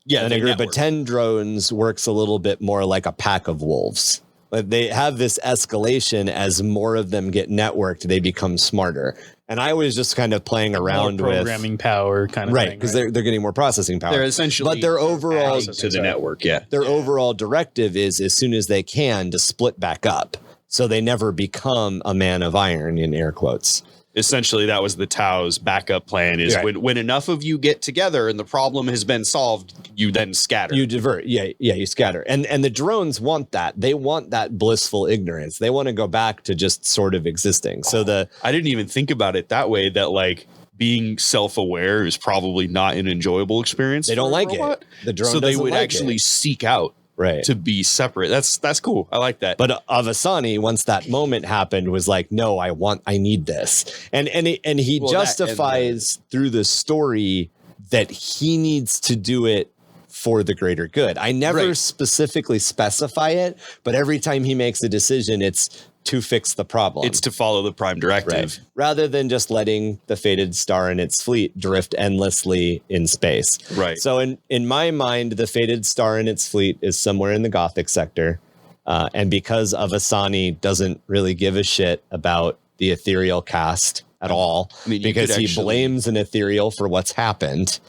Yeah. And a group of 10 drones works a little bit more like a pack of wolves. But they have this escalation as more of them get networked, they become smarter. And I was just kind of playing around with programming power kind of thing. Right, because they're getting more processing power. They're essentially but their overall to the network, Their overall directive is as soon as they can to split back up. So they never become a man of iron in air quotes. Essentially, that was the Tau's backup plan is when enough of you get together and the problem has been solved, you then scatter. You divert. Yeah, you scatter. And the drones want that. They want that blissful ignorance. They want to go back to just sort of existing. So I didn't even think about it that way, that like being self-aware is probably not an enjoyable experience. They don't like it. The drone so they would like actually it. Seek out to be separate. That's cool. I like that. But Avasani, once that moment happened, was like, no, I need this. And he justifies through the story that he needs to do it for the greater good. I never specifically specify it, but every time he makes a decision, it's to fix the problem. It's to follow the Prime Directive. Right. Rather than just letting the Fated Star and its fleet drift endlessly in space. Right. So in my mind, the Fated Star and its fleet is somewhere in the Gothic sector. And because Avasani doesn't really give a shit about the ethereal cast at all, because he blames an ethereal for what's happened,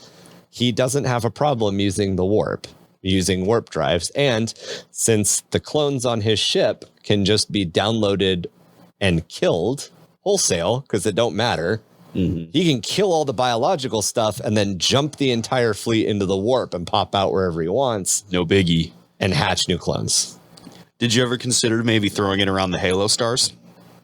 he doesn't have a problem using the warp drives. And since the clones on his ship can just be downloaded and killed wholesale because it don't matter, he can kill all the biological stuff and then jump the entire fleet into the warp and pop out wherever he wants. No biggie. And hatch new clones. Did you ever consider maybe throwing it around the Halo stars?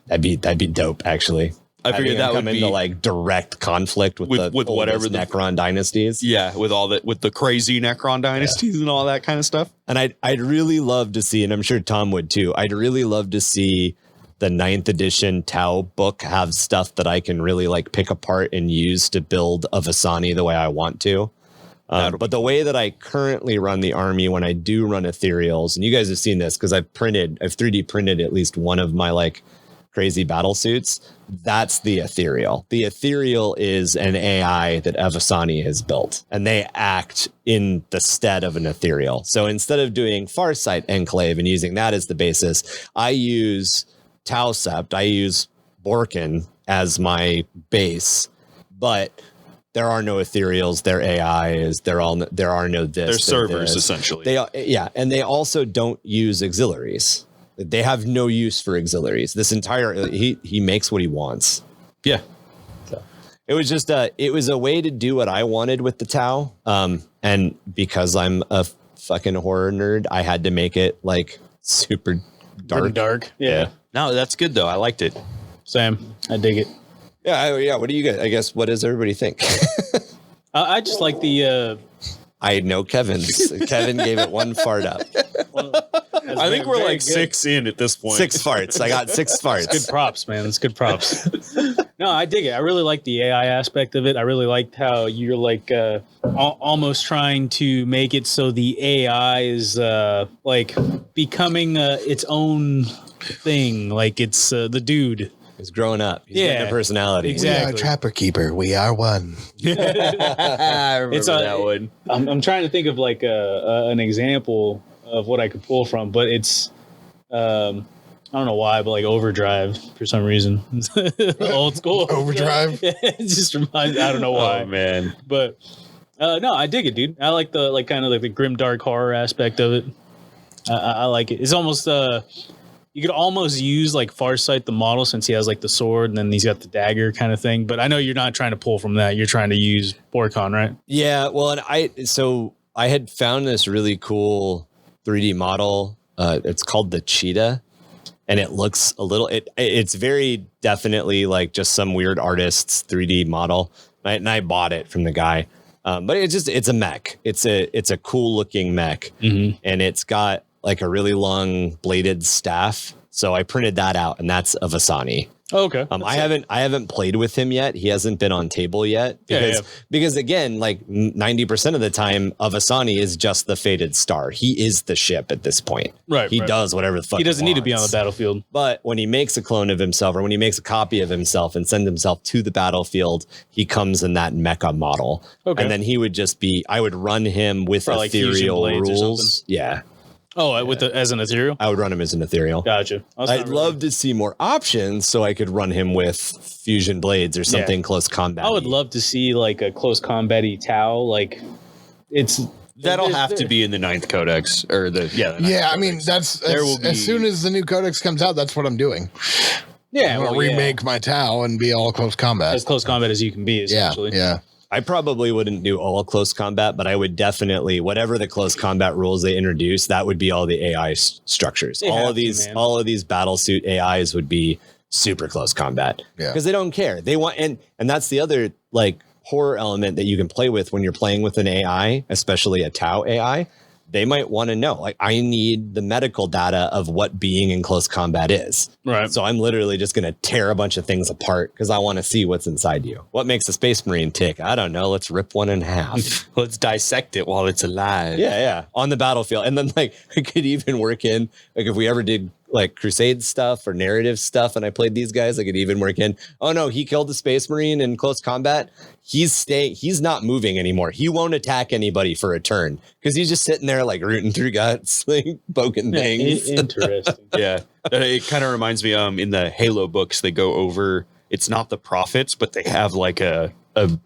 That'd be dope, actually. I figured that would come into like direct conflict with whatever the Necron dynasties. Yeah, with the crazy Necron dynasties and all that kind of stuff. And I'd really love to see, and I'm sure Tom would too, I'd really love to see the 9th edition Tau book have stuff that I can really like pick apart and use to build a Vasani the way I want to. But the way that I currently run the army when I do run ethereals, and you guys have seen this because I've 3D printed at least one of my like crazy battle suits. That's the ethereal. The ethereal is an AI that Avasani has built, and they act in the stead of an ethereal. So instead of doing Farsight Enclave and using that as the basis, I use Tau Sept, I use Borkin as my base, but there are no ethereals. They're AIs. There are no this. They're servers essentially. And they also don't use auxiliaries. They have no use for auxiliaries. This entire he makes what he wants. Yeah. So it was just it was a way to do what I wanted with the Tau. And because I'm a fucking horror nerd, I had to make it like super dark. Dark. Yeah. No, that's good though. I liked it. Sam, I dig it. Yeah. What do you guys? I guess what does everybody think? I just like the. I know Kevin's. Kevin gave it one fart up. I think we're like 6 in at this point. 6 farts. I got 6 farts. Good props, man. It's good props. No, I dig it. I really like the AI aspect of it. I really liked how you're like almost trying to make it so the AI is like becoming its own thing. Like it's the dude. He's growing up. He's getting a personality. Exactly. We are Trapper Keeper. We are one. I remember that one. I'm trying to think of like an example of what I could pull from, but it's I don't know why, but like Overdrive for some reason. Old school Overdrive. It just reminds. I don't know why. Oh man, but no, I dig it, dude. I like the kind of like the grimdark horror aspect of it. I like it. It's almost you could almost use like Farsight the model since he has like the sword and then he's got the dagger kind of thing. But I know you're not trying to pull from that. You're trying to use Borkon, right? Yeah. Well, and I had found this really cool 3D model. It's called the Cheetah, and it looks a little. It's very definitely like just some weird artist's 3D model, and I bought it from the guy. But it's a mech. It's a cool looking mech, and it's got like a really long bladed staff. So I printed that out, and that's a Vasani. Oh, okay. I haven't played with him yet. He hasn't been on table yet because again, like 90% of the time, Avasani is just the Fated Star. He is the ship at this point. Right. He does whatever the fuck he doesn't he need to be on the battlefield. But when he makes a clone of himself, or when he makes a copy of himself and sends himself to the battlefield, he comes in that mecha model. Okay. And then he would just be. I would run him with ethereal rules. Yeah. Oh, as an ethereal? I would run him as an ethereal. Gotcha. I'd love to see more options so I could run him with fusion blades or something close combat. I would love to see like a close combat-y Tau. Like that'll have to be in the 9th Codex or the I mean, that's as soon as the new Codex comes out, that's what I'm doing. Yeah, I'm gonna remake my Tau and be all close combat. As close combat as you can be, essentially. Yeah. I probably wouldn't do all close combat, but I would definitely, whatever the close combat rules they introduce, that would be all the AI structures. All of these battle suit AIs would be super close combat because they don't care. They want, and that's the other like horror element that you can play with when you're playing with an AI, especially a Tau AI. They might want to know, like, I need the medical data of what being in close combat is. Right. So I'm literally just going to tear a bunch of things apart because I want to see what's inside you. What makes a Space Marine tick? I don't know. Let's rip one in half. Let's dissect it while it's alive. Yeah. On the battlefield. And then, like, I could even work in, like, if we ever did like crusade stuff or narrative stuff and I played these guys, I could even work in, oh no, he killed the Space Marine in close combat. He's not moving anymore. He won't attack anybody for a turn because he's just sitting there like rooting through guts, like poking things. Interesting. Yeah. It kind of reminds me in the Halo books, they go over, it's not the prophets, but they have like a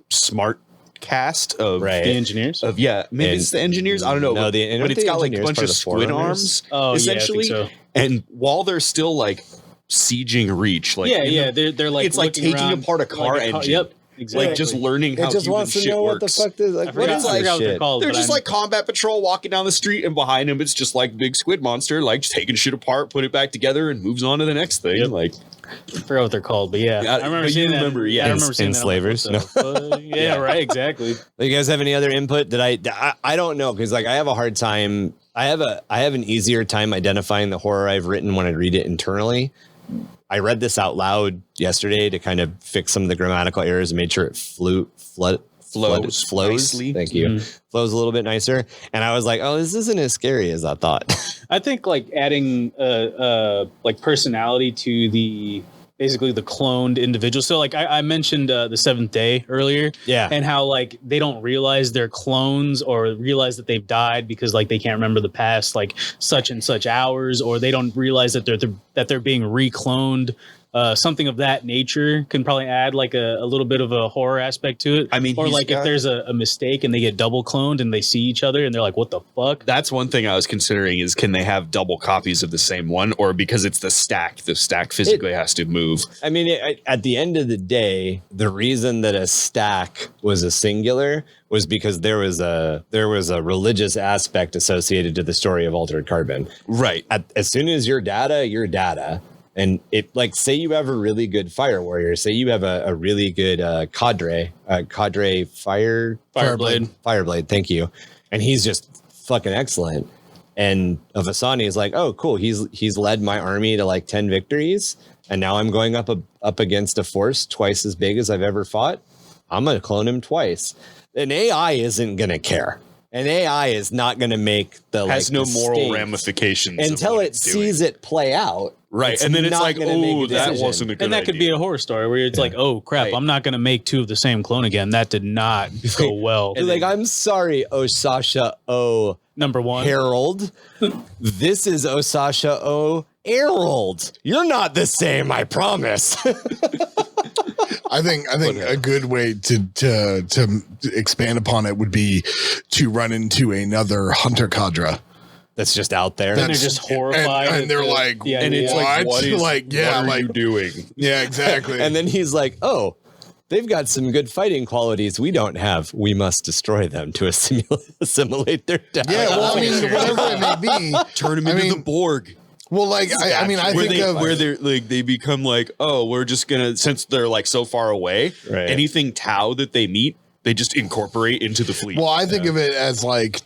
smart cast of The engineers maybe it's the engineers, I don't know, but it's got like a bunch of squid arms essentially, yeah, I think so. And while they're still like sieging Reach, like they're like it's like taking apart a car engine. Yep, exactly. Like just learning how it just human wants to shit know works. what the fuck this like. What is I forgot this what they're shit? called. They're but just like combat patrol walking down the street, and behind him it's just like big squid monster, like just taking shit apart, put it back together, and moves on to the next thing. Yep. Like I forgot what they're called, but yeah, I remember but seeing you that. remember, yeah. I remember seeing that. Enslavers? Yeah, right, exactly. Do you guys have any other input? Did I don't know, because like I have a hard time. I have an easier time identifying the horror I've written when I read it internally. I read this out loud yesterday to kind of fix some of the grammatical errors and made sure it flows nicely. Thank you. Flows a little bit nicer. And I was like, oh, this isn't as scary as I thought. I think like adding like personality to basically the cloned individual. So like I mentioned the Seventh Day earlier. Yeah. And how like they don't realize they're clones or realize that they've died because like they can't remember the past like such and such hours, or they don't realize that they're being recloned. Something of that nature can probably add like a little bit of a horror aspect to it. I mean, or like if there's a mistake and they get double cloned and they see each other and they're like, what the fuck? that's one thing I was considering is, can they have double copies of the same one, or because it's the stack physically has to move? I mean, at the end of the day, the reason that a stack was a singular was because there was a religious aspect associated to the story of Altered Carbon. Right. As soon as you're data. And it, like, say you have a really good fire warrior, say you have a really good Fireblade. Thank you. And he's just fucking excellent. And Avasani is like, oh, cool. He's led my army to like 10 victories. And now I'm going up against a force twice as big as I've ever fought. I'm going to clone him twice. An AI isn't going to care. An AI is not going to make has no moral ramifications until it sees it play out. Right. And then it's like, oh, that wasn't a good idea. And that could be a horror story where it's like, oh, crap, Right. I'm not going to make two of the same clone again. That did not go well. Like, I'm sorry, Osasha O. Number one. Harold. This is Osasha O. Harold. You're not the same, I promise. I think a good way to expand upon it would be to run into another hunter cadre that's just out there. And they're just horrified. And they're like, and it's like, what are you doing? Yeah, exactly. And then he's like, oh, they've got some good fighting qualities we don't have. We must destroy them to assimilate their death. Yeah, well, I mean, whatever it may be, Turn them into the Borg. Well, like, I mean, I think where they're like, they become like, oh, we're just gonna, since they're like so far away, right. Anything Tau that they meet, they just incorporate into the fleet. Well, I think of it as like,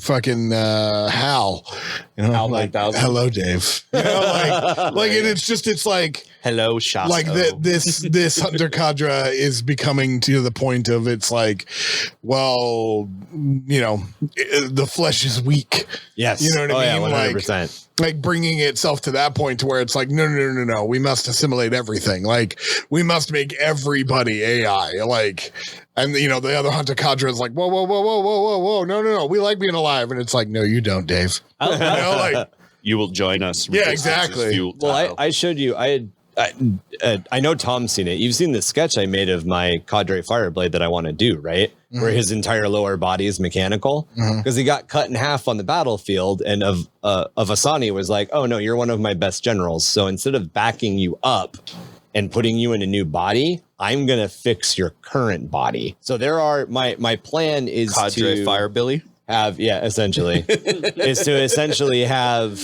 fucking Hal, Hal like, 9000. hello, Dave. Like, and it's like, hello, Shasta. like this hunter cadre is becoming to the point of it's like, well, the flesh is weak. Yes. You know what I mean? Yeah, 100%. Like bringing itself to that point to where it's like, no. We must assimilate everything. Like we must make everybody AI. Like, and the other hunter cadre is like, whoa. No. We like being alive. And it's like, no, you don't, Dave. Like you will join us. Yeah, exactly. Well, I showed you, I know Tom's seen it. You've seen the sketch I made of my Cadre Fireblade that I want to do, right? Mm-hmm. Where his entire lower body is mechanical because he got cut in half on the battlefield. And Asani was like, oh no, you're one of my best generals. So instead of backing you up and putting you in a new body, I'm going to fix your current body. So my plan is Cadre Firebilly essentially is to essentially have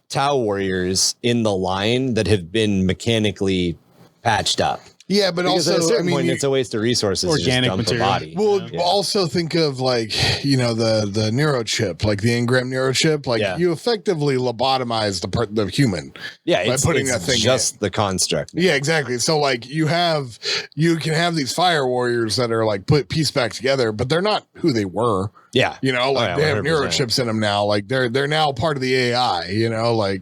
Tau warriors in the line that have been mechanically patched up. Yeah, but because also, at a certain point, it's a waste of resources. Organic to just dump material. a body. Well, also think of like, the neurochip, like the engram neurochip, like you effectively lobotomize the human. Yeah, by putting it's that thing just in. the construct. Yeah, exactly. So like you can have these fire warriors that are like put piece back together, but they're not who they were. Yeah. They have 100%. neurochips in them now. Like they're now part of the AI, like.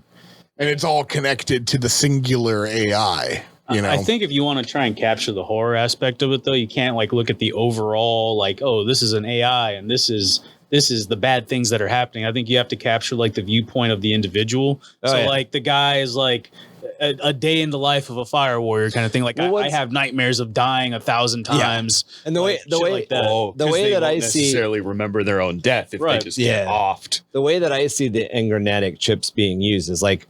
and it's all connected to the singular AI. You know? I think if you want to try and capture the horror aspect of it, though, you can't like look at the overall like, oh, this is an AI and this is the bad things that are happening. I think you have to capture like the viewpoint of the individual. Like the guy is like a day in the life of a fire warrior kind of thing. Like I have nightmares of dying 1,000 times. Yeah. And the way that I see necessarily remember their own death if they just get offed. The way that I see the engranatic chips being used is like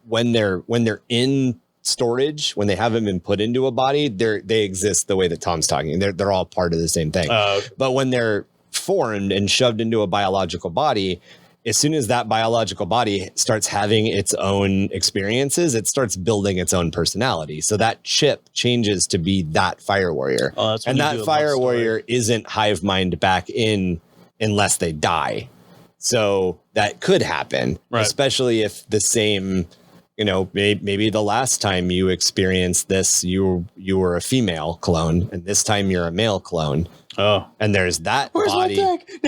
when they're in storage, when they haven't been put into a body, they exist the way that Tom's talking. They're all part of the same thing. But when they're formed and shoved into a biological body, as soon as that biological body starts having its own experiences, it starts building its own personality. So that chip changes to be that fire warrior. And that fire warrior isn't hive mind back in unless they die. So that could happen, especially if the same, you know, maybe the last time you experienced this, you were a female clone, and this time you're a male clone. Oh, and there's that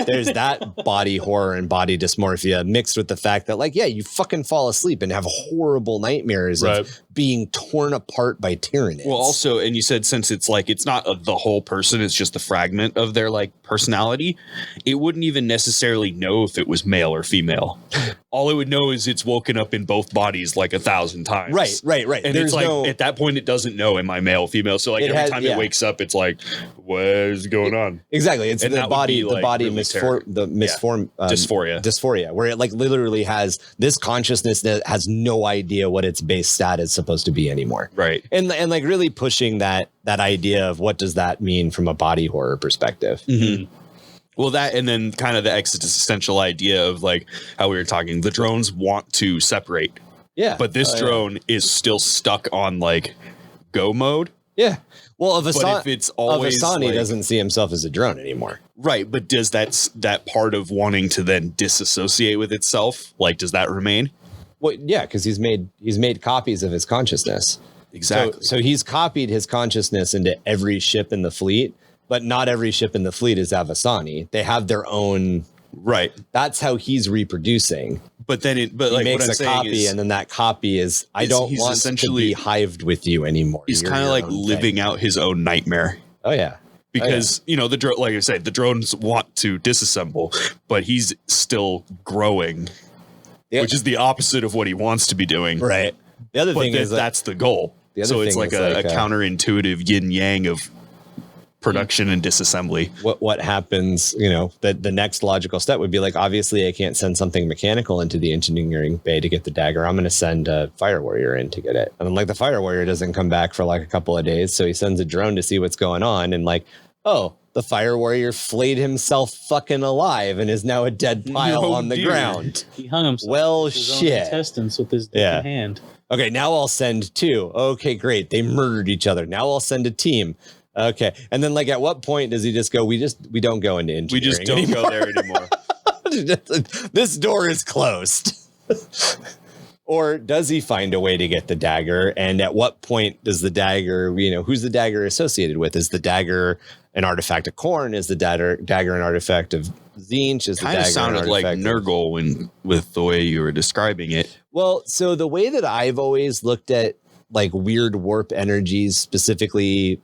there's that body horror and body dysmorphia mixed with the fact that, like, yeah, you fucking fall asleep and have horrible nightmares of being torn apart by tyrannies. Well, also, and you said since it's like it's not the whole person, it's just a fragment of their like personality. It wouldn't even necessarily know if it was male or female. All it would know is it's woken up in both bodies like 1,000 times. Right. And there's it's like at that point it doesn't know am I male or female. So like every time it wakes up, it's like, what is going on? Exactly. It's the body, dysphoria, where it like literally has this consciousness that has no idea what its base stat is supposed to be anymore. Right. And like really pushing that idea of what does that mean from a body horror perspective. Mm-hmm. Well, that, and then kind of the existential idea of like how we were talking, the drones want to separate. Yeah. But this drone is still stuck on like go mode. Yeah. Well, if it's always Avasani like, doesn't see himself as a drone anymore. Right. But does that part of wanting to then disassociate with itself, like, does that remain? Well, yeah, because he's made copies of his consciousness. Exactly. So he's copied his consciousness into every ship in the fleet, but not every ship in the fleet is Avasani. They have their own. Right. That's how he's reproducing. But then he like makes a copy, and then that copy is I don't want to be hived with you anymore. He's kind of like living out his own nightmare. Oh yeah. Because you know like I said, the drones want to disassemble, but he's still growing, which is the opposite of what he wants to be doing. Right. The other thing is that's the goal. So it's like a counterintuitive yin yang of production and disassembly. What happens, you know, the next logical step would be like, obviously I can't send something mechanical into the engineering bay to get the dagger. I'm going to send a fire warrior in to get it. And then like the fire warrior doesn't come back for like a couple of days. So he sends a drone to see what's going on. And like, oh, the fire warrior flayed himself fucking alive and is now a dead pile on the ground. He hung himself. Well, with his shit. own intestines with his hand. Okay. Now I'll send 2. Okay, great. They murdered each other. Now I'll send a team. Okay. And then like at what point does he just go, we don't go into engineering. We just don't go there anymore. This door is closed. Or does he find a way to get the dagger? And at what point does the dagger, you know, who's the dagger associated with? Is the dagger an artifact of Khorne? Is the dagger an artifact of Tzeentch? Is the dagger sounded like Nurgle with the way you were describing it. Well, so the way that I've always looked at like weird warp energies, specifically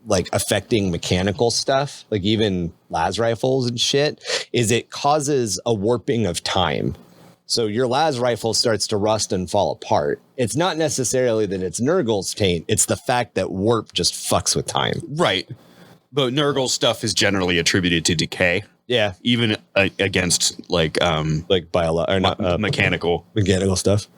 like affecting mechanical stuff, like even las rifles and shit, is it causes a warping of time. So your las rifle starts to rust and fall apart. It's not necessarily that it's Nurgle's taint. It's the fact that warp just fucks with time. Right. But Nurgle stuff is generally attributed to decay. Yeah. Even against like mechanical stuff.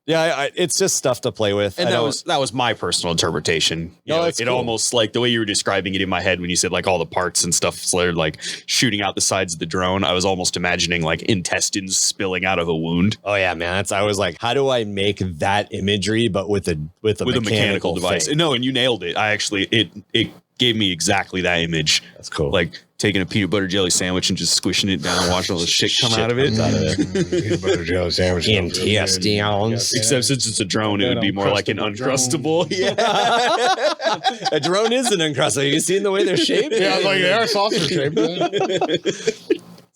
Yeah, it's just stuff to play with. And that was my personal interpretation. It cool. Almost like the way you were describing it in my head when you said like all the parts and stuff started like shooting out the sides of the drone. I was almost imagining like intestines spilling out of a wound. Oh yeah, man. I was like, how do I make that imagery but with a mechanical device? thing? No, and you nailed it. I actually it gave me exactly that image. That's cool. Like taking a peanut butter jelly sandwich and just squishing it down and watching all the shit come out of it. Peanut butter jelly sandwich. Intestines. Except since it's a drone, it would be more like an uncrustable. Yeah. A drone is an uncrustable. Have you seen the way they're shaped? Yeah, I was like, they are sausage shaped.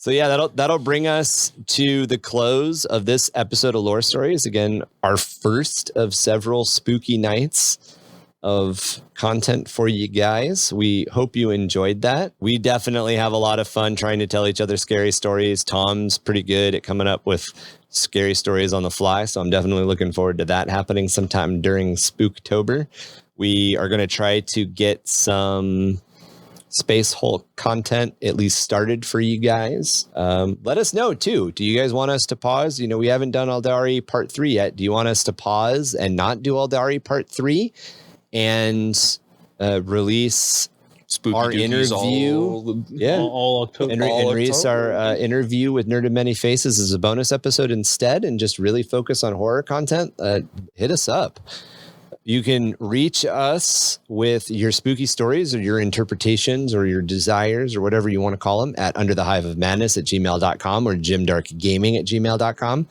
So yeah, that'll bring us to the close of this episode of Lore Stories. Again, our first of several spooky nights of content for you guys. We hope you enjoyed that. We definitely have a lot of fun trying to tell each other scary stories. Tom's pretty good at coming up with scary stories on the fly, so I'm definitely looking forward to that happening sometime during Spooktober. We are going to try to get some Space Hulk content at least started for you guys. Let us know too. Do you guys want us to pause? We haven't done Aeldari Part 3 yet. Do you want us to pause and not do Aeldari Part 3 and release Spooky our Dookie's interview? all October. And release our interview with Nerd of Many Faces as a bonus episode instead, and just really focus on horror content. Hit us up. You can reach us with your spooky stories or your interpretations or your desires or whatever you want to call them at underthehiveofmadness@gmail.com or jimdarkgaming@gmail.com.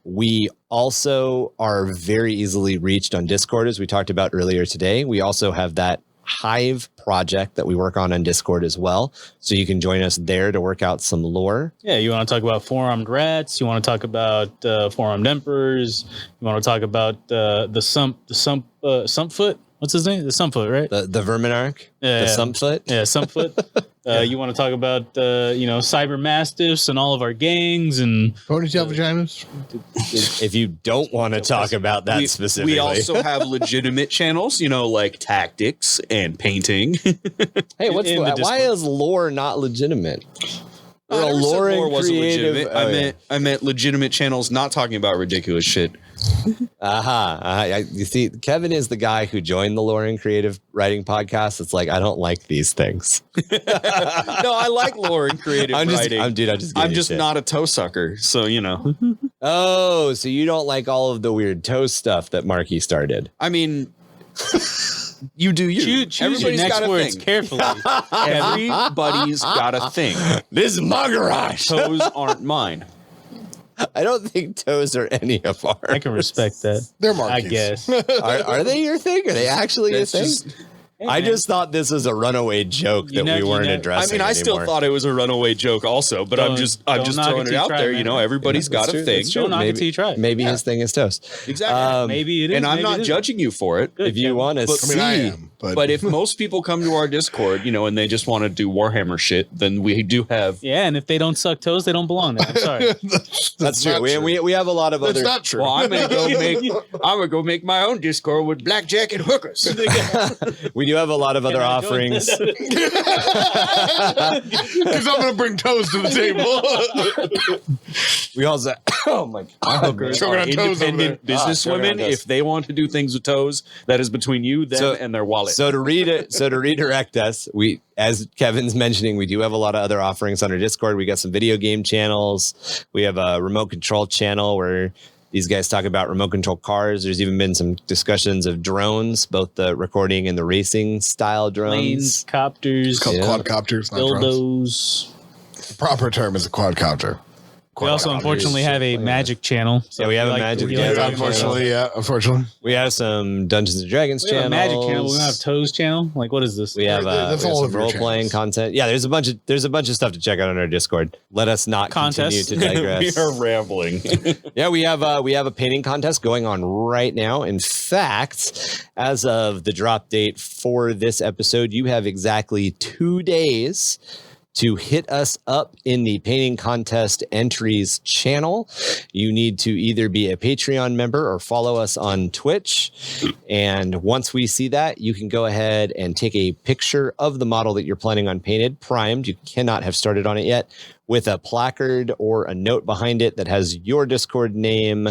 We also are very easily reached on Discord, as we talked about earlier today. We also have that Hive project that we work on Discord as well. So you can join us there to work out some lore. Yeah, you want to talk about four-armed rats. You want to talk about four-armed emperors. You want to talk about the Sumpfoot. What's his name? The Sumpfoot, right? The Verminarch? Yeah, the Sumpfoot? Yeah, Sumpfoot. You want to talk about, cyber mastiffs and all of our gangs and Ponytail vaginas. If you don't want to talk about that specifically. We also have legitimate channels, like tactics and painting. Hey, why is lore not legitimate? I never said lore lore wasn't creative. legitimate. I meant legitimate channels not talking about ridiculous shit. You see, Kevin is the guy who joined the Lore and Creative Writing Podcast. It's like, I don't like these things. No, I like lore and creative writing. I'm just not a toe sucker, so Oh, so you don't like all of the weird toe stuff that Marky started? I mean, you do you. Choose your next words carefully. Everybody's got a thing. This is my garage. Toes aren't mine. I don't think toes are any of ours. I can respect that. They're Marky's. I guess. Are they your thing? Are they actually your thing? Hey, I man. just thought this was a runaway joke that we weren't addressing. I still thought it was a runaway joke also, but I'm just throwing it out there. Everybody's got a thing. Don't knock it till you try it. Maybe his thing is toast. Exactly. Maybe it is. And I'm maybe not it judging you for it. If you want to see. I am. But if most people come to our Discord, and they just want to do Warhammer shit, then we do have. Yeah, and if they don't suck toes, they don't belong there. I'm sorry. That's true. We have a lot of That's other. not true. Well, I'm gonna go make my own Discord with blackjack and hookers. We do have a lot of other offerings. Because I'm going to bring toes to the table. We also. Oh my God. Hookers Choking are on toes over there. independent businesswomen. choking on toes. If they want to do things with toes, that is between you, them, and their wallet. So to redirect us, as Kevin's mentioning, we do have a lot of other offerings on our Discord. We got some video game channels. We have a remote control channel where these guys talk about remote control cars. There's even been some discussions of drones, both the recording and the racing style drones. Planes, copters, It's called quadcopters, not drones. dildos. The proper term is a quadcopter. We also unfortunately have a magic channel. So Yeah, we have a magic channel. Unfortunately. We have some Dungeons and Dragons we have a channels. magic channel. We don't have toes channel. Like, what is this? We have, That's we have all some of your role playing channels. content. Yeah, there's a bunch of stuff to check out on our Discord. Let us not Contests. continue to digress. We are rambling. Yeah, we have a painting contest going on right now. In fact, as of the drop date for this episode, you have exactly 2 days to hit us up in the painting contest entries channel. You need to either be a Patreon member or follow us on Twitch. And once we see that, you can go ahead and take a picture of the model that you're planning on painted, primed. You cannot have started on it yet, with a placard or a note behind it that has your Discord name,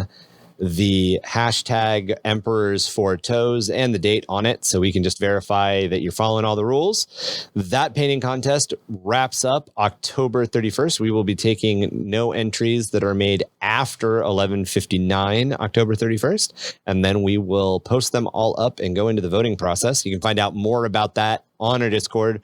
the hashtag Emperors for Toes, and the date on it, so we can just verify that you're following all the rules. That painting contest wraps up October 31st. We will be taking no entries that are made after 11:59 October 31st, and then we will post them all up and go into the voting process. You can find out more about that on our Discord.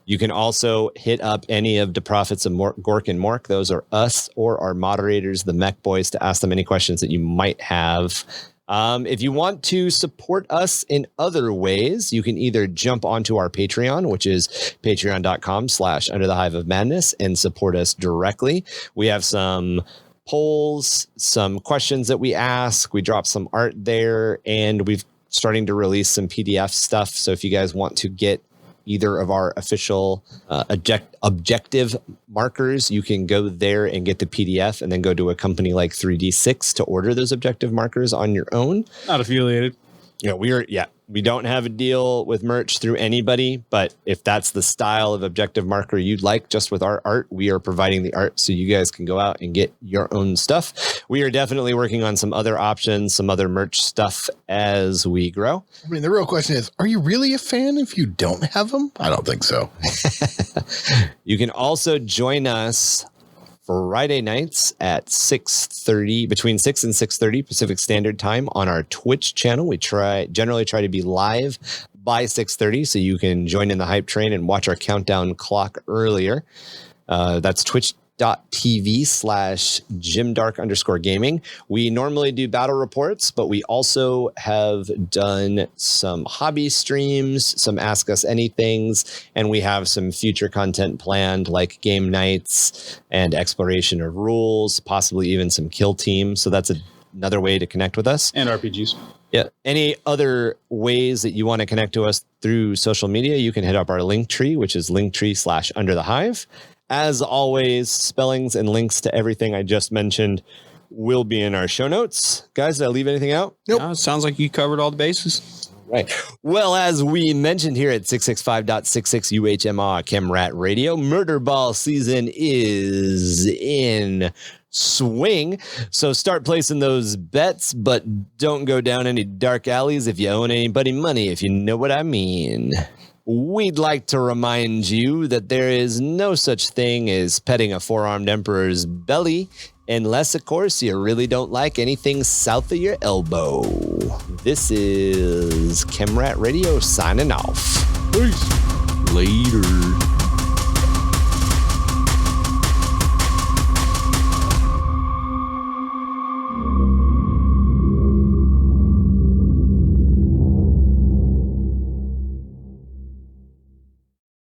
You can also hit up any of the prophets of Gork and Mork. Those are us or our moderators, the Mech Boys, to ask them any questions that you might have. If you want to support us in other ways, you can either jump onto our Patreon, which is patreon.com/underthehiveofmadness, and support us directly. We have some polls, some questions that we ask. We drop some art there, and we've starting to release some PDF stuff. So if you guys want to get either of our official objective markers, you can go there and get the PDF and then go to a company like 3D6 to order those objective markers on your own. Not affiliated. We don't have a deal with merch through anybody, but if that's the style of objective marker you'd like just with our art, we are providing the art so you guys can go out and get your own stuff. We are definitely working on some other options, some other merch stuff as we grow. I mean, the real question is, are you really a fan if you don't have them? I don't think so. You can also join us Friday nights at 6:30, between 6 and 6:30 Pacific Standard Time on our Twitch channel. We generally try to be live by 6:30 so you can join in the hype train and watch our countdown clock earlier. That's twitch.tv/Grimdark_gaming. We normally do battle reports, but we also have done some hobby streams, some Ask Us Anythings, and we have some future content planned like game nights and exploration of rules, possibly even some kill teams. So that's another way to connect with us. And RPGs. Yeah. Any other ways that you want to connect to us through social media, you can hit up our link tree, which is linktree/underthehive. As always, spellings and links to everything I just mentioned will be in our show notes. Guys, did I leave anything out? Nope. No, it sounds like you covered all the bases. Right. Well, as we mentioned here at 665.66 UHMR Chemrat Radio, Murder Ball season is in swing. So start placing those bets, but don't go down any dark alleys if you owe anybody money, if you know what I mean. We'd like to remind you that there is no such thing as petting a four-armed emperor's belly, unless, of course, you really don't like anything south of your elbow. This is Chemrat Radio signing off. Peace. Later.